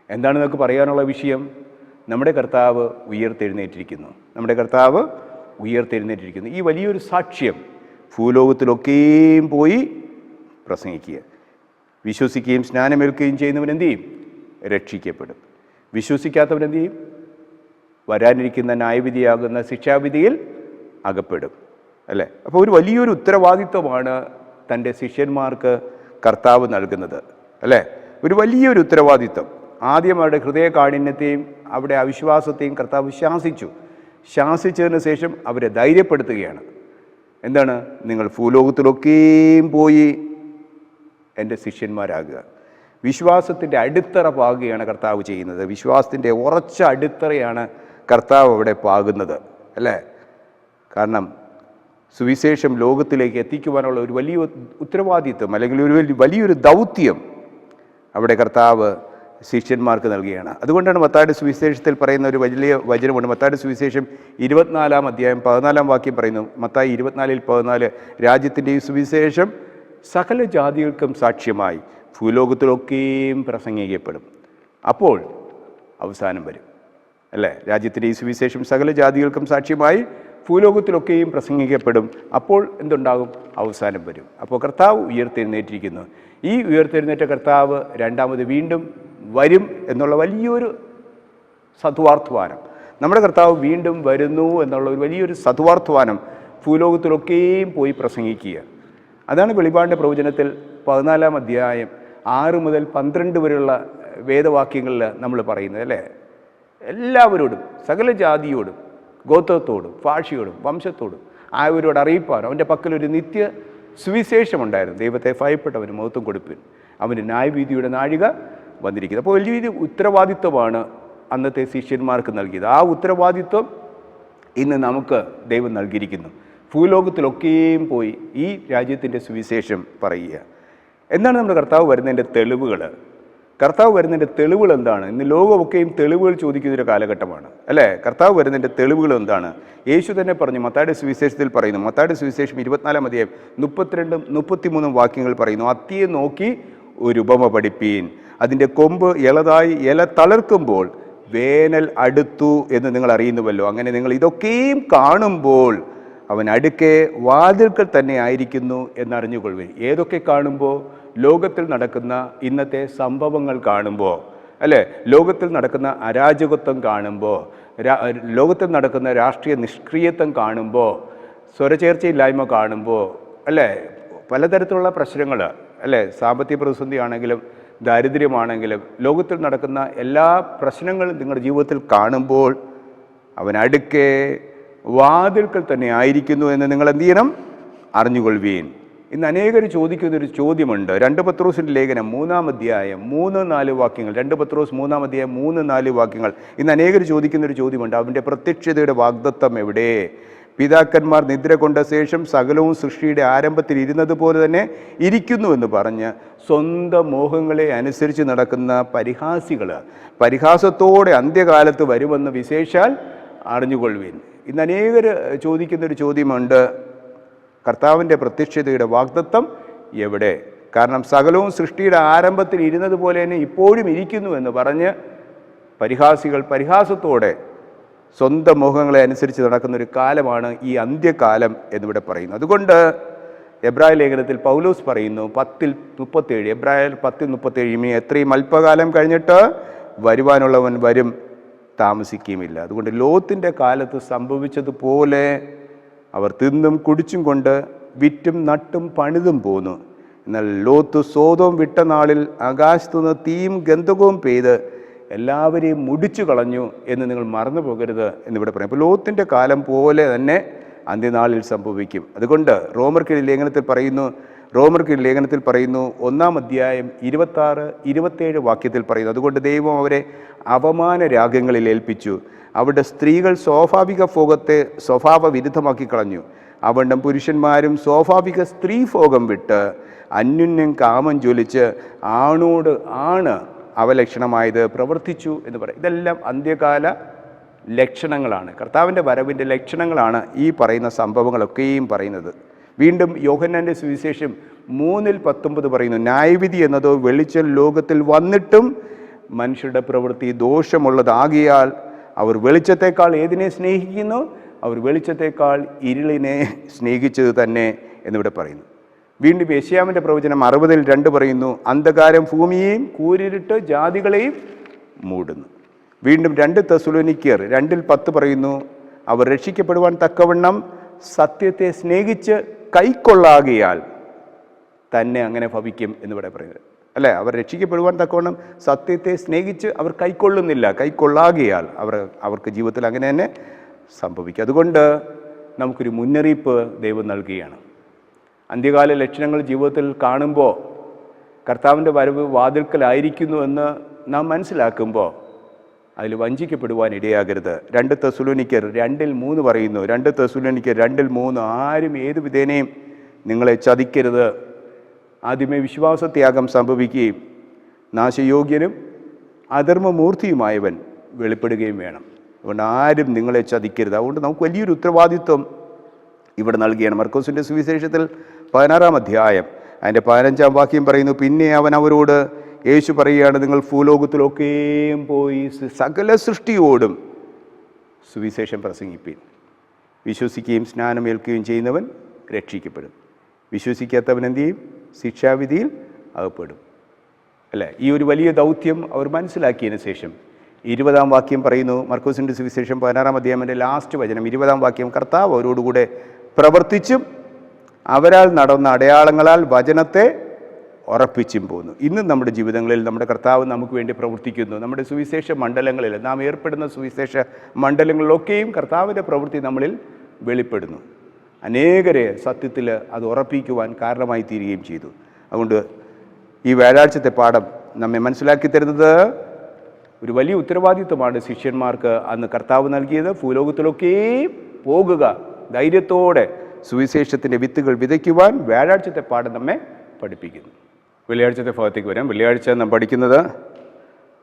എന്താണ് നിങ്ങൾക്ക് പറയാനുള്ള വിഷയം? നമ്മുടെ കർത്താവ് ഉയർത്തെഴുന്നേറ്റിരിക്കുന്നു, നമ്മുടെ കർത്താവ് ഉയർത്തെഴുന്നേറ്റിരിക്കുന്നു. ഈ വലിയൊരു സാക്ഷ്യം ഭൂലോകത്തിലൊക്കെയും പോയി പ്രസംഗിക്കുക. വിശ്വസിക്കുകയും സ്നാനമേൽക്കുകയും ചെയ്യുന്നവൻ എന്ത് ചെയ്യും? രക്ഷിക്കപ്പെടും. വിശ്വസിക്കാത്തവൻ എന്ത് ചെയ്യും? വരാനിരിക്കുന്ന ന്യായവിധിയാകുന്ന ശിക്ഷാവിധിയിൽ അകപ്പെടും. അല്ലേ? അപ്പോൾ ഒരു വലിയൊരു ഉത്തരവാദിത്വമാണ് തൻ്റെ ശിഷ്യന്മാർക്ക് കർത്താവ് നൽകുന്നത്. അല്ലേ? ഒരു വലിയൊരു ഉത്തരവാദിത്വം. ആദ്യം അവരുടെ ഹൃദയകാഠിന്യത്തെയും അവരുടെ അവിശ്വാസത്തെയും കർത്താവ് ശാസിച്ചതിന് ശേഷം അവരെ ധൈര്യപ്പെടുത്തുകയാണ്. എന്താണ്? നിങ്ങൾ ഭൂലോകത്തിലൊക്കെയും പോയി എൻ്റെ ശിഷ്യന്മാരാകുക. വിശ്വാസത്തിൻ്റെ അടിത്തറ പാകുകയാണ് കർത്താവ് ചെയ്യുന്നത്. വിശ്വാസത്തിൻ്റെ ഉറച്ച അടിത്തറയാണ് കർത്താവ് അവിടെ പാകുന്നത്. അല്ലേ? കാരണം സുവിശേഷം ലോകത്തിലേക്ക് എത്തിക്കുവാനുള്ള ഒരു വലിയ ഉത്തരവാദിത്വം, അല്ലെങ്കിൽ ഒരു വലിയൊരു ദൗത്യം അവിടെ കർത്താവ് ശിഷ്യന്മാർക്ക് നൽകുകയാണ്. അതുകൊണ്ടാണ് മത്തായിയുടെ സുവിശേഷത്തിൽ പറയുന്ന ഒരു വലിയ വചനമുണ്ട്. മത്തായിയുടെ സുവിശേഷം 24-ാം അധ്യായം 14-ാം വാക്യം പറയുന്നു. മത്തായി 24:14, രാജ്യത്തിൻ്റെ ഈ സുവിശേഷം സകല ജാതികൾക്കും സാക്ഷ്യമായി ഭൂലോകത്തിലൊക്കെയും പ്രസംഗിക്കപ്പെടും, അപ്പോൾ അവസാനം വരും. അല്ലേ? രാജ്യത്തിൻ്റെ ഈ സുവിശേഷം സകല ജാതികൾക്കും സാക്ഷ്യമായി ഭൂലോകത്തിലൊക്കെയും പ്രസംഗിക്കപ്പെടും, അപ്പോൾ എന്തുണ്ടാകും? അവസാനം വരും. അപ്പോൾ കർത്താവ് ഉയർത്തെഴുന്നേറ്റിരിക്കുന്നു. ഈ ഉയർത്തെഴുന്നേറ്റ കർത്താവ് രണ്ടാമത് വീണ്ടും വരും എന്നുള്ള വലിയൊരു സദ്വാർത്തമാനം, നമ്മുടെ കർത്താവ് വീണ്ടും വരുന്നു എന്നുള്ള ഒരു വലിയൊരു സദ്വാർത്തമാനം ഭൂലോകത്തിലൊക്കെയും പോയി പ്രസംഗിക്കുക. അതാണ് വെളിപാടിൻ്റെ പ്രവചനത്തിൽ 14-ാം അധ്യായം 6 മുതൽ 12 വരെയുള്ള വേദവാക്യങ്ങളിൽ നമ്മൾ പറയുന്നത്. അല്ലേ? എല്ലാവരോടും, സകല ജാതിയോടും, ഗോത്രത്തോടും, ഭാഷയോടും, വംശത്തോടും അവരോട് അറിയിപ്പാൻ അവൻ്റെ പക്കലൊരു നിത്യ സുവിശേഷമുണ്ടായിരുന്നു. ദൈവത്തെ ഭയപ്പെട്ടവന് മഹത്വം കൊടുപ്പിൻ, അവൻ്റെ ന്യായവിധിയുടെ നാഴിക വന്നിരിക്കുന്നത്. അപ്പോൾ വലിയൊരു ഉത്തരവാദിത്വമാണ് അന്നത്തെ ശിഷ്യന്മാർക്ക് നൽകിയത്. ആ ഉത്തരവാദിത്വം ഇന്ന് നമുക്ക് ദൈവം നൽകിയിരിക്കുന്നു. ഭൂലോകത്തിലൊക്കെയും പോയി ഈ രാജ്യത്തിൻ്റെ സുവിശേഷം പറയുക. എന്താണ് നമ്മുടെ കർത്താവ് വരുന്നതിൻ്റെ തെളിവുകൾ? കർത്താവ് വരുന്നതിൻ്റെ തെളിവുകൾ എന്താണ്? ഇന്ന് ലോകമൊക്കെയും തെളിവുകൾ ചോദിക്കുന്നൊരു കാലഘട്ടമാണ്. അല്ലേ? കർത്താവ് വരുന്നതിൻ്റെ തെളിവുകൾ എന്താണ്? യേശു തന്നെ പറഞ്ഞു. മത്തായിയുടെ സുവിശേഷത്തിൽ പറയുന്നു. മത്തായിയുടെ സുവിശേഷം 24-ാം അധ്യായം 32-ഉം 33-ഉം വാക്യങ്ങൾ പറയുന്നു. അത്തിയെ നോക്കി ഒരു ഉപമ പഠിപ്പീൻ, അതിൻ്റെ കൊമ്പ് ഇളതായി ഇല തളിർക്കുമ്പോൾ വേനൽ അടുത്തു എന്ന് നിങ്ങൾ അറിയുന്നുവല്ലോ. അങ്ങനെ നിങ്ങൾ ഇതൊക്കെയും കാണുമ്പോൾ അവൻ അടുക്കെ വാതിൽക്കൽ തന്നെ ആയിരിക്കുന്നു എന്നറിഞ്ഞുകൊള്ളുവിൻ. ഏതൊക്കെ കാണുമ്പോൾ? ലോകത്തിൽ നടക്കുന്ന ഇന്നത്തെ സംഭവങ്ങൾ കാണുമ്പോൾ, അല്ലേ? ലോകത്തിൽ നടക്കുന്ന അരാജകത്വം കാണുമ്പോൾ, ലോകത്തിൽ നടക്കുന്ന രാഷ്ട്രീയ നിഷ്ക്രിയത്വം കാണുമ്പോൾ, സ്വരചേർച്ചയില്ലായ്മ കാണുമ്പോൾ, അല്ലേ? പലതരത്തിലുള്ള പ്രശ്നങ്ങൾ, അല്ലേ? സാമ്പത്തിക പ്രതിസന്ധി ആണെങ്കിലും ദാരിദ്ര്യമാണെങ്കിലും ലോകത്തിൽ നടക്കുന്ന എല്ലാ പ്രശ്നങ്ങളും നിങ്ങളുടെ ജീവിതത്തിൽ കാണുമ്പോൾ അവൻ അടുക്കെ വാതിൽക്കൽ തന്നെ ആയിരിക്കുന്നു എന്ന് നിങ്ങൾ എന്ത് ചെയ്യണം? അറിഞ്ഞുകൊള്ളുവീൻ. ഇന്ന് അനേകർ ചോദിക്കുന്നൊരു ചോദ്യമുണ്ട്. 2 പത്രോസിൻ്റെ ലേഖനം 3-ാം അധ്യായം 3-4 വാക്യങ്ങൾ, 2 പത്രോസ് 3-ാം അധ്യായം 3-4 വാക്യങ്ങൾ. ഇന്ന് അനേകർ ചോദിക്കുന്നൊരു ചോദ്യമുണ്ട്, അവൻ്റെ പ്രത്യക്ഷതയുടെ വാഗ്ദത്തം എവിടെ? പിതാക്കന്മാർ നിദ്ര കൊണ്ട ശേഷം സകലവും സൃഷ്ടിയുടെ ആരംഭത്തിൽ ഇരുന്നത് പോലെ തന്നെ ഇരിക്കുന്നു എന്ന് പറഞ്ഞ് സ്വന്തം മോഹങ്ങളെ അനുസരിച്ച് നടക്കുന്ന പരിഹാസികൾ പരിഹാസത്തോടെ അന്ത്യകാലത്ത് വരുമെന്ന് വിശേഷാൽ അറിഞ്ഞുകൊള്ളുവീൻ. ഇന്ന് അനേകർ ചോദിക്കുന്നൊരു ചോദ്യമുണ്ട്, കർത്താവിൻ്റെ പ്രത്യക്ഷതയുടെ വാഗ്ദത്തം എവിടെ? കാരണം സകലവും സൃഷ്ടിയുടെ ആരംഭത്തിൽ ഇരുന്നത് പോലെ തന്നെ ഇപ്പോഴും ഇരിക്കുന്നു എന്ന് പറഞ്ഞ് പരിഹാസികൾ പരിഹാസത്തോടെ സ്വന്തം മോഹങ്ങളെ അനുസരിച്ച് നടക്കുന്നൊരു കാലമാണ് ഈ അന്ത്യകാലം എന്നിവിടെ പറയുന്നു. അതുകൊണ്ട് എബ്രായ ലേഖനത്തിൽ പൗലോസ് പറയുന്നു 10:37, എബ്രായർ 10:37, ഇനി എത്രയും അല്പകാലം കഴിഞ്ഞിട്ട് വരുവാനുള്ളവൻ വരും, താമസിക്കുകയുമില്ല. അതുകൊണ്ട് ലോത്തിൻ്റെ കാലത്ത് സംഭവിച്ചതുപോലെ അവർ തിന്നും കുടിച്ചും കൊണ്ട് വിറ്റും നട്ടും പണിതും പോന്നു. എന്നാൽ ലോത്ത് സോദോം വിട്ട നാളിൽ ആകാശത്തുനിന്ന് തീയും ഗന്ധകവും പെയ്ത് എല്ലാവരെയും മുടിച്ചു കളഞ്ഞു എന്ന് നിങ്ങൾ മറന്നു പോകരുത് എന്നിവിടെ പറയും. അപ്പോൾ ലോത്തിൻ്റെ കാലം പോലെ തന്നെ അന്ത്യനാളിൽ സംഭവിക്കും. അതുകൊണ്ട് റോമർക്ക് ലേഖനത്തിൽ പറയുന്നു 1-ാം അധ്യായം 26-27 വാക്യത്തിൽ പറയുന്നു, അതുകൊണ്ട് ദൈവം അവരെ അവമാന രാഗങ്ങളിൽ ഏൽപ്പിച്ചു. അവരുടെ സ്ത്രീകൾ സ്വാഭാവിക ഭോഗത്തെ സ്വഭാവ വിരുദ്ധമാക്കി കളഞ്ഞു. അവണ്ണം പുരുഷന്മാരും സ്വാഭാവിക സ്ത്രീഭോഗം വിട്ട് അന്യോന്യം കാമം ജ്വലിച്ച് ആണോട് ആണ് അവലക്ഷണമായത് പ്രവർത്തിച്ചു എന്ന് പറയും. ഇതെല്ലാം അന്ത്യകാല ലക്ഷണങ്ങളാണ്, കർത്താവിൻ്റെ വരവിൻ്റെ ലക്ഷണങ്ങളാണ് ഈ പറയുന്ന സംഭവങ്ങളൊക്കെയും പറയുന്നത്. വീണ്ടും യോഹന്നാൻ്റെ സുവിശേഷം 3:19 പറയുന്നു, ന്യായവിധി എന്നതോ വെളിച്ചം ലോകത്തിൽ വന്നിട്ടും മനുഷ്യരുടെ പ്രവൃത്തി ദോഷമുള്ളതാകിയാൽ അവർ വെളിച്ചത്തേക്കാൾ ഏതിനെ സ്നേഹിക്കുന്നു? അവർ വെളിച്ചത്തേക്കാൾ ഇരുളിനെ സ്നേഹിച്ചത് തന്നെ എന്നിവിടെ പറയുന്നു. വീണ്ടും യെശയ്യാവിൻ്റെ പ്രവചനം 60:2 പറയുന്നു, അന്ധകാരം ഭൂമിയെയും കൂരിരുട്ട് ജാതികളെയും മൂടുന്നു. വീണ്ടും 2 തെസ്സലോനിക്കർ 2:10 പറയുന്നു, അവർ രക്ഷിക്കപ്പെടുവാൻ തക്കവണ്ണം സത്യത്തെ സ്നേഹിച്ച് കൈക്കൊള്ളാകിയാൽ തന്നെ അങ്ങനെ ഭവിക്കും എന്നിവിടെ പറയുന്നത് അല്ലേ. അവർ രക്ഷിക്കപ്പെടുവാൻ തക്കവണ്ണം സത്യത്തെ സ്നേഹിച്ച് അവർ കൈക്കൊള്ളുന്നില്ല, കൈക്കൊള്ളാകിയാൽ അവർക്ക് ജീവിതത്തിൽ അങ്ങനെ തന്നെ സംഭവിക്കും. അതുകൊണ്ട് നമുക്കൊരു മുന്നറിയിപ്പ് ദൈവം നൽകുകയാണ്. അന്ത്യകാല ലക്ഷണങ്ങൾ ജീവിതത്തിൽ കാണുമ്പോൾ കർത്താവിൻ്റെ വരവ് വാതിൽക്കലായിരിക്കുന്നു എന്ന് നാം മനസ്സിലാക്കുമ്പോൾ അതിൽ വഞ്ചിക്കപ്പെടുവാൻ ഇടയാകരുത്. 2 തെസ്സലോനിക്കർ 2:3 പറയുന്നു, 2 തെസ്സലോനിക്കർ 2:3, ആരും ഏതു വിധേനയും നിങ്ങളെ ചതിക്കരുത്. ആദ്യമേ വിശ്വാസത്യാഗം സംഭവിക്കുകയും നാശയോഗ്യനും അധർമ്മമൂർത്തിയുമായവൻ വെളിപ്പെടുകയും വേണം. അതുകൊണ്ട് ആരും നിങ്ങളെ ചതിക്കരുത്. അതുകൊണ്ട് നമുക്ക് വലിയൊരു ഉത്തരവാദിത്വം ഇവിടെ നൽകുകയാണ്. മർക്കോസിൻ്റെ സുവിശേഷത്തിൽ 16-ാം അധ്യായം അതിൻ്റെ 15-ാം വാക്യം പറയുന്നു, പിന്നെ അവൻ അവരോട് യേശു പറയുകയാണ്, നിങ്ങൾ ഭൂലോകത്തിലൊക്കെയും പോയി സകല സൃഷ്ടിയോടും സുവിശേഷം പ്രസംഗിപ്പീൻ. വിശ്വസിക്കുകയും സ്നാനമേൽക്കുകയും ചെയ്യുന്നവൻ രക്ഷിക്കപ്പെടും, വിശ്വസിക്കാത്തവൻ എന്ത് ചെയ്യും? ശിക്ഷാവിധിയിൽ അകപ്പെടും അല്ലേ. ഈ ഒരു വലിയ ദൗത്യം അവർ മനസ്സിലാക്കിയതിന് ശേഷം 20-ാം വാക്യം പറയുന്നു, മർക്കോസിൻ്റെ സുവിശേഷം 16-ാം അധ്യായത്തിൻ്റെ ലാസ്റ്റ് വചനം 20-ാം വാക്യം, കർത്താവ് അവരോടുകൂടെ പ്രവർത്തിച്ചും അവരാൽ നടന്ന അടയാളങ്ങളാൽ വചനത്തെ ഉറപ്പിച്ചും പോന്നു. ഇന്നും നമ്മുടെ ജീവിതങ്ങളിൽ നമ്മുടെ കർത്താവ് നമുക്ക് വേണ്ടി പ്രവർത്തിക്കുന്നു. നമ്മുടെ സുവിശേഷ മണ്ഡലങ്ങളിൽ നാം ഏർപ്പെടുന്ന സുവിശേഷ മണ്ഡലങ്ങളിലൊക്കെയും കർത്താവിൻ്റെ പ്രവൃത്തി നമ്മളിൽ വെളിപ്പെടുന്നു. അനേകരെ സത്യത്തിൽ അത് ഉറപ്പിക്കുവാൻ കാരണമായി തീരുകയും ചെയ്തു. അതുകൊണ്ട് ഈ വ്യാഴാഴ്ചത്തെ പാഠം നമ്മെ മനസ്സിലാക്കി തരുന്നത് ഒരു വലിയ ഉത്തരവാദിത്വമാണ് ശിഷ്യന്മാർക്ക് അന്ന് കർത്താവ് നൽകിയത്. ഭൂലോകത്തിലൊക്കെയും പോകുക, ധൈര്യത്തോടെ സുവിശേഷത്തിൻ്റെ വിത്തുകൾ വിതയ്ക്കുവാൻ വ്യാഴാഴ്ചത്തെ പാഠം നമ്മെ പഠിപ്പിക്കുന്നു. വെള്ളിയാഴ്ചത്തെ ഭാഗത്തേക്ക് വരാം. വെള്ളിയാഴ്ച നാം പഠിക്കുന്നത്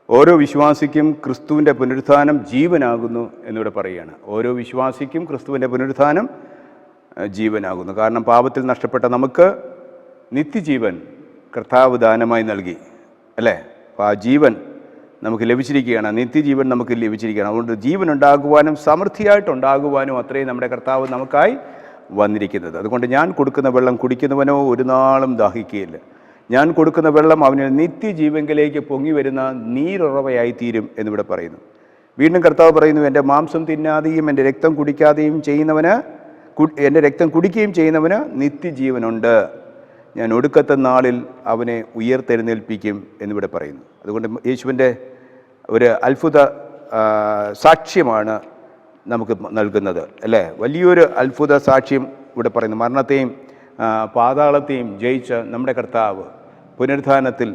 ഓരോ വിശ്വാസിക്കും ക്രിസ്തുവിൻ്റെ പുനരുത്ഥാനം ജീവനാകുന്നു എന്നിവിടെ പറയുകയാണ്. ഓരോ വിശ്വാസിക്കും ക്രിസ്തുവിൻ്റെ പുനരുത്ഥാനം ജീവനാകുന്നു. കാരണം പാപത്തിൽ നഷ്ടപ്പെട്ട നമുക്ക് നിത്യജീവൻ കർത്താവ് ദാനമായി നൽകി അല്ലേ. അപ്പോൾ ആ ജീവൻ നമുക്ക് ലഭിച്ചിരിക്കുകയാണ്, നിത്യജീവൻ നമുക്ക് ലഭിച്ചിരിക്കുകയാണ്. അതുകൊണ്ട് ജീവൻ ഉണ്ടാകുവാനും സമൃദ്ധിയായിട്ടുണ്ടാകുവാനും അത്രയും നമ്മുടെ കർത്താവ് നമുക്കായി വന്നിരിക്കുന്നത്. അതുകൊണ്ട് ഞാൻ കൊടുക്കുന്ന വെള്ളം കുടിക്കുന്നവനോ ഒരു നാളും ദാഹിക്കുകയില്ല. ഞാൻ കൊടുക്കുന്ന വെള്ളം അവന് നിത്യജീവങ്കിലേക്ക് പൊങ്ങി വരുന്ന നീരുറവയായി തീരും എന്നിവിടെ പറയുന്നു. വീണ്ടും കർത്താവ് പറയുന്നു, എൻ്റെ മാംസം തിന്നാതെയും എൻ്റെ രക്തം കുടിക്കാതെയും ചെയ്യുന്നവന്, എൻ്റെ രക്തം കുടിക്കുകയും ചെയ്യുന്നവന് നിത്യജീവനുണ്ട്. ഞാൻ ഒടുക്കത്തെ നാളിൽ അവനെ ഉയർത്തെഴുന്നേൽപ്പിക്കും എന്നിവിടെ പറയുന്നു. അതുകൊണ്ട് യേശുവിൻ്റെ ഒരു അത്ഭുത സാക്ഷ്യമാണ് നമുക്ക് നൽകുന്നത്, അല്ലേ? വലിയൊരു അത്ഭുത സാക്ഷ്യം ഇവിടെ പറയുന്നു. മരണത്തെയും പാതാളത്തെയും ജയിച്ച നമ്മുടെ കർത്താവ് പുനരുത്ഥാനത്തിൽ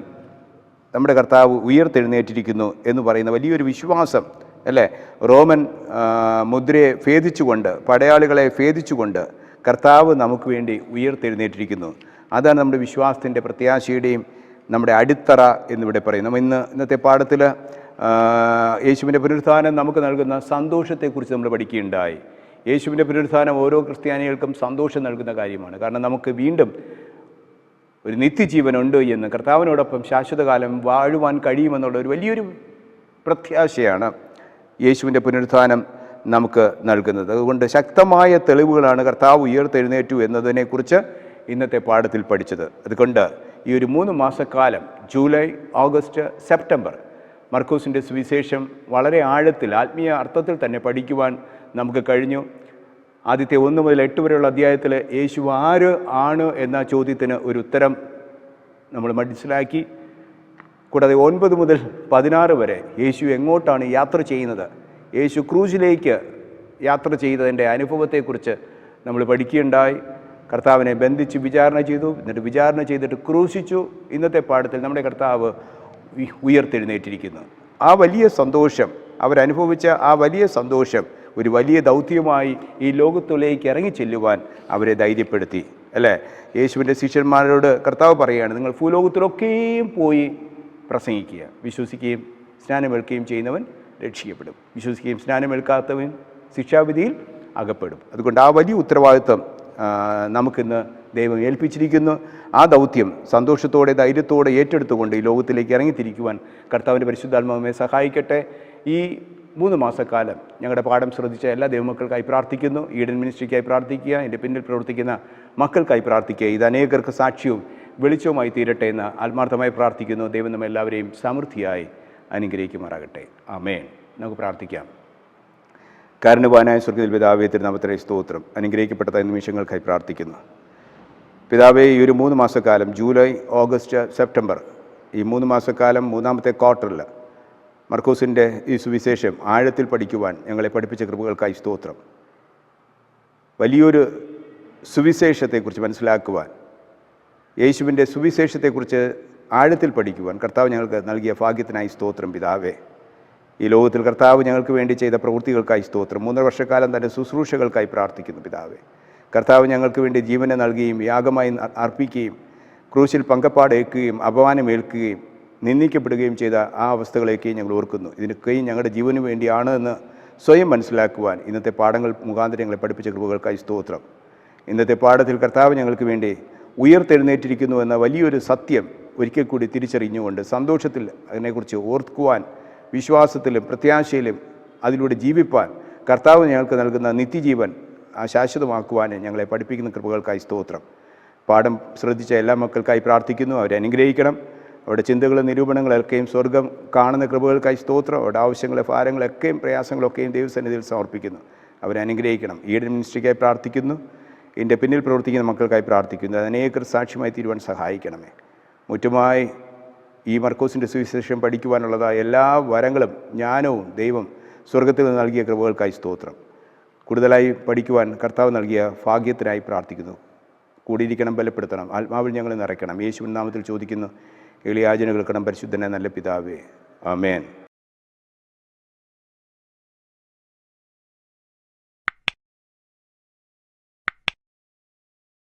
നമ്മുടെ കർത്താവ് ഉയർത്തെഴുന്നേറ്റിരിക്കുന്നു എന്ന് പറയുന്ന വലിയൊരു വിശ്വാസം, അല്ലേ? റോമൻ മുദ്രയെ ഭേദിച്ചുകൊണ്ട്, പടയാളികളെ ഭേദിച്ചുകൊണ്ട് കർത്താവ് നമുക്ക് വേണ്ടി ഉയർത്തെഴുന്നേറ്റിരിക്കുന്നു. അതാണ് നമ്മുടെ വിശ്വാസത്തിൻ്റെ പ്രത്യാശയുടെയും നമ്മുടെ അടിത്തറ എന്നിവിടെ പറയുന്നു. ഇന്നത്തെ പാഠത്തിൽ യേശുവിൻ്റെ പുനരുത്ഥാനം നമുക്ക് നൽകുന്ന സന്തോഷത്തെക്കുറിച്ച് നമ്മൾ പഠിക്കുകയുണ്ടായി. യേശുവിൻ്റെ പുനരുത്ഥാനം ഓരോ ക്രിസ്ത്യാനികൾക്കും സന്തോഷം നൽകുന്ന കാര്യമാണ്. കാരണം നമുക്ക് വീണ്ടും ഒരു നിത്യജീവനുണ്ട് എന്ന്, കർത്താവിനോടൊപ്പം ശാശ്വതകാലം വാഴുവാൻ കഴിയുമെന്നുള്ള ഒരു വലിയൊരു പ്രത്യാശയാണ് യേശുവിൻ്റെ പുനരുത്ഥാനം നമുക്ക് നൽകുന്നത്. അതുകൊണ്ട് ശക്തമായ തെളിവുകളാണ് കർത്താവ് ഉയർത്തെഴുന്നേറ്റു എന്നതിനെക്കുറിച്ച് ഇന്നത്തെ പാഠത്തിൽ പഠിച്ചത്. അതുകൊണ്ട് ഈ ഒരു 3 മാസക്കാലം, ജൂലൈ, ഓഗസ്റ്റ്, സെപ്റ്റംബർ, മർക്കോസിൻ്റെ സുവിശേഷം വളരെ ആഴത്തിൽ, ആത്മീയ അർത്ഥത്തിൽ തന്നെ പഠിക്കുവാൻ നമുക്ക് കഴിഞ്ഞു. ആദ്യത്തെ 1 മുതൽ 8 വരെയുള്ള അധ്യായത്തിൽ യേശു ആര് ആണ് എന്ന ചോദ്യത്തിന് ഒരു ഉത്തരം നമ്മൾ മനസ്സിലാക്കി. കൂടാതെ 9 മുതൽ 16 വരെ യേശു എങ്ങോട്ടാണ് യാത്ര ചെയ്യുന്നത്, യേശു ക്രൂശിലേക്ക് യാത്ര ചെയ്തതിൻ്റെ അനുഭവത്തെക്കുറിച്ച് നമ്മൾ പഠിക്കുകയുണ്ടായി. കർത്താവിനെ ബന്ധിച്ച് വിചാരണ ചെയ്തു, എന്നിട്ട് വിചാരണ ചെയ്തിട്ട് ക്രൂശിച്ചു. ഇന്നത്തെ പാഠത്തിൽ നമ്മുടെ കർത്താവ് ഉയർത്തെഴുന്നേറ്റിരിക്കുന്നു. ആ വലിയ സന്തോഷം, അവരനുഭവിച്ച ആ വലിയ സന്തോഷം ഒരു വലിയ ദൗത്യമായി ഈ ലോകത്തിലേക്ക് ഇറങ്ങിച്ചെല്ലുവാൻ അവരെ ധൈര്യപ്പെടുത്തി, അല്ലേ? യേശുവിൻ്റെ ശിഷ്യന്മാരോട് കർത്താവ് പറയുകയാണ്, നിങ്ങൾ ഭൂലോകത്തിലൊക്കെയും പോയി പ്രസംഗിക്കുക, വിശ്വസിക്കുകയും സ്നാനമേൽക്കുകയും ചെയ്യുന്നവൻ രക്ഷിക്കപ്പെടും, വിശ്വസിക്കുകയും സ്നാനമേൽക്കാത്തവൻ ശിക്ഷാവിധിയിൽ അകപ്പെടും. അതുകൊണ്ട് ആ വലിയ ഉത്തരവാദിത്വം നമുക്കിന്ന് ദൈവം ഏൽപ്പിച്ചിരിക്കുന്നു. ആ ദൗത്യം സന്തോഷത്തോടെ, ധൈര്യത്തോടെ ഏറ്റെടുത്തുകൊണ്ട് ഈ ലോകത്തിലേക്ക് ഇറങ്ങിത്തിരിക്കുവാൻ കർത്താവിൻ്റെ പരിശുദ്ധാത്മാവെ സഹായിക്കട്ടെ. ഈ 3 മാസക്കാലം ഞങ്ങളുടെ പാഠം ശ്രദ്ധിച്ച എല്ലാ ദൈവമക്കൾക്കായി പ്രാർത്ഥിക്കുന്നു. ഈഡൻ മിനിസ്ട്രിക്കായി പ്രാർത്ഥിക്കുക, എൻ്റെ പിന്നിൽ പ്രവർത്തിക്കുന്ന മക്കൾക്കായി പ്രാർത്ഥിക്കുക. ഇത് അനേകർക്ക് സാക്ഷ്യവും വെളിച്ചവുമായി തീരട്ടെ എന്ന് ആത്മാർത്ഥമായി പ്രാർത്ഥിക്കുന്നു. ദൈവം നമ്മെല്ലാവരെയും സമൃദ്ധിയായി അനുഗ്രഹിക്കുമാറാകട്ടെ. ആമേൻ. നമുക്ക് പ്രാർത്ഥിക്കാം. കാരുണ്യവാനായ സ്വർഗ്ഗത്തിൽ പിതാവേ, തിരുനാമത്തിലെ സ്തോത്രം. അനുഗ്രഹിക്കപ്പെട്ട നിമിഷങ്ങൾക്കായി പ്രാർത്ഥിക്കുന്നു. പിതാവേ, ഈ ഒരു 3 മാസക്കാലം, ജൂലൈ, ഓഗസ്റ്റ്, സെപ്റ്റംബർ, ഈ 3 മാസക്കാലം 3ാമത്തെ ക്വാർട്ടറിൽ മർക്കോസിൻ്റെ ഈ സുവിശേഷം ആഴത്തിൽ പഠിക്കുവാൻ ഞങ്ങളെ പഠിപ്പിച്ച കൃപകൾക്കായി സ്തോത്രം. വലിയൊരു സുവിശേഷത്തെക്കുറിച്ച് മനസ്സിലാക്കുവാൻ, യേശുവിൻ്റെ സുവിശേഷത്തെക്കുറിച്ച് ആഴത്തിൽ പഠിക്കുവാൻ കർത്താവ് ഞങ്ങൾക്ക് നൽകിയ ഭാഗ്യത്തിനായി സ്തോത്രം പിതാവേ. ഈ ലോകത്തിൽ കർത്താവ് ഞങ്ങൾക്ക് വേണ്ടി ചെയ്ത പ്രവൃത്തികൾക്കായി സ്തോത്രം. 3 വർഷക്കാലം തന്നെ ശുശ്രൂഷകൾക്കായി പ്രാർത്ഥിക്കുന്നു പിതാവേ. കർത്താവ് ഞങ്ങൾക്ക് വേണ്ടി ജീവനെ നൽകുകയും യാഗമായി അർപ്പിക്കുകയും ക്രൂശിൽ പങ്കപ്പാടേൽക്കുകയും അപമാനമേൽക്കുകയും നിന്ദിക്കപ്പെടുകയും ചെയ്ത ആ അവസ്ഥകളേക്ക് ഞങ്ങൾ ഓർക്കുന്നു. ഇതിനൊക്കെയും ഞങ്ങളുടെ ജീവന് വേണ്ടിയാണ് എന്ന് സ്വയം മനസ്സിലാക്കുവാൻ ഇന്നത്തെ പാഠങ്ങൾ മുഖാന്തരം ഞങ്ങളെ പഠിപ്പിച്ച കൃപകൾക്കായി സ്തോത്രം. ഇന്നത്തെ പാഠത്തിൽ കർത്താവ് ഞങ്ങൾക്ക് വേണ്ടി ഉയർത്തെഴുന്നേറ്റിരിക്കുന്നു എന്ന വലിയൊരു സത്യം ഒരിക്കൽ കൂടി തിരിച്ചറിഞ്ഞുകൊണ്ട് സന്തോഷത്തിൽ അതിനെക്കുറിച്ച് ഓർക്കുവാൻ, വിശ്വാസത്തിലും പ്രത്യാശയിലും അതിലൂടെ ജീവിപ്പാൻ കർത്താവ് ഞങ്ങൾക്ക് നൽകുന്ന നിത്യജീവൻ ശാശ്വതമാക്കുവാൻ ഞങ്ങളെ പഠിപ്പിക്കുന്ന കൃപകൾക്കായി സ്തോത്രം. പാഠം ശ്രദ്ധിച്ച എല്ലാ മക്കൾക്കായി പ്രാർത്ഥിക്കുന്നു. അവരെ അനുഗ്രഹിക്കണം. അവരുടെ ചിന്തകളും നിരൂപണങ്ങളൊക്കെയും സ്വർഗം കാണുന്ന കൃപകൾക്കായി സ്തോത്രം. അവരുടെ ആവശ്യങ്ങളെ, ഭാരങ്ങളൊക്കെയും പ്രയാസങ്ങളൊക്കെയും ദൈവസന്നിധിയിൽ സമർപ്പിക്കുന്നു. അവരെ അനുഗ്രഹിക്കണം. ഈഡൻ മിനിസ്ട്രിക്കായി പ്രാർത്ഥിക്കുന്നു. എൻ്റെ പിന്നിൽ പ്രവർത്തിക്കുന്ന മക്കൾക്കായി പ്രാർത്ഥിക്കുന്നു. അത് അനേകർ സാക്ഷ്യമായി തീരുവാൻ സഹായിക്കണമേ. മുറ്റുമായി ഈ മർക്കോസിൻ്റെ സുവിശേഷം പഠിക്കുവാനുള്ളതായ എല്ലാ വരങ്ങളും ജ്ഞാനവും ദൈവം സ്വർഗത്തിൽ നിന്ന് നൽകിയ കൃപകൾക്കായി സ്തോത്രം. കൂടുതലായി പഠിക്കുവാൻ കർത്താവ് നൽകിയ ഭാഗ്യത്തിനായി പ്രാർത്ഥിക്കുന്നു. കൂടിയിരിക്കണം, ബലപ്പെടുത്തണം, ആത്മാവിൽ ഞങ്ങൾ നിറയ്ക്കണം. യേശുവിൻ നാമത്തിൽ ചോദിക്കുന്നു. എളിയാചന കേൾക്കണം പരിശുദ്ധനെ നല്ല പിതാവേ. ആമേൻ.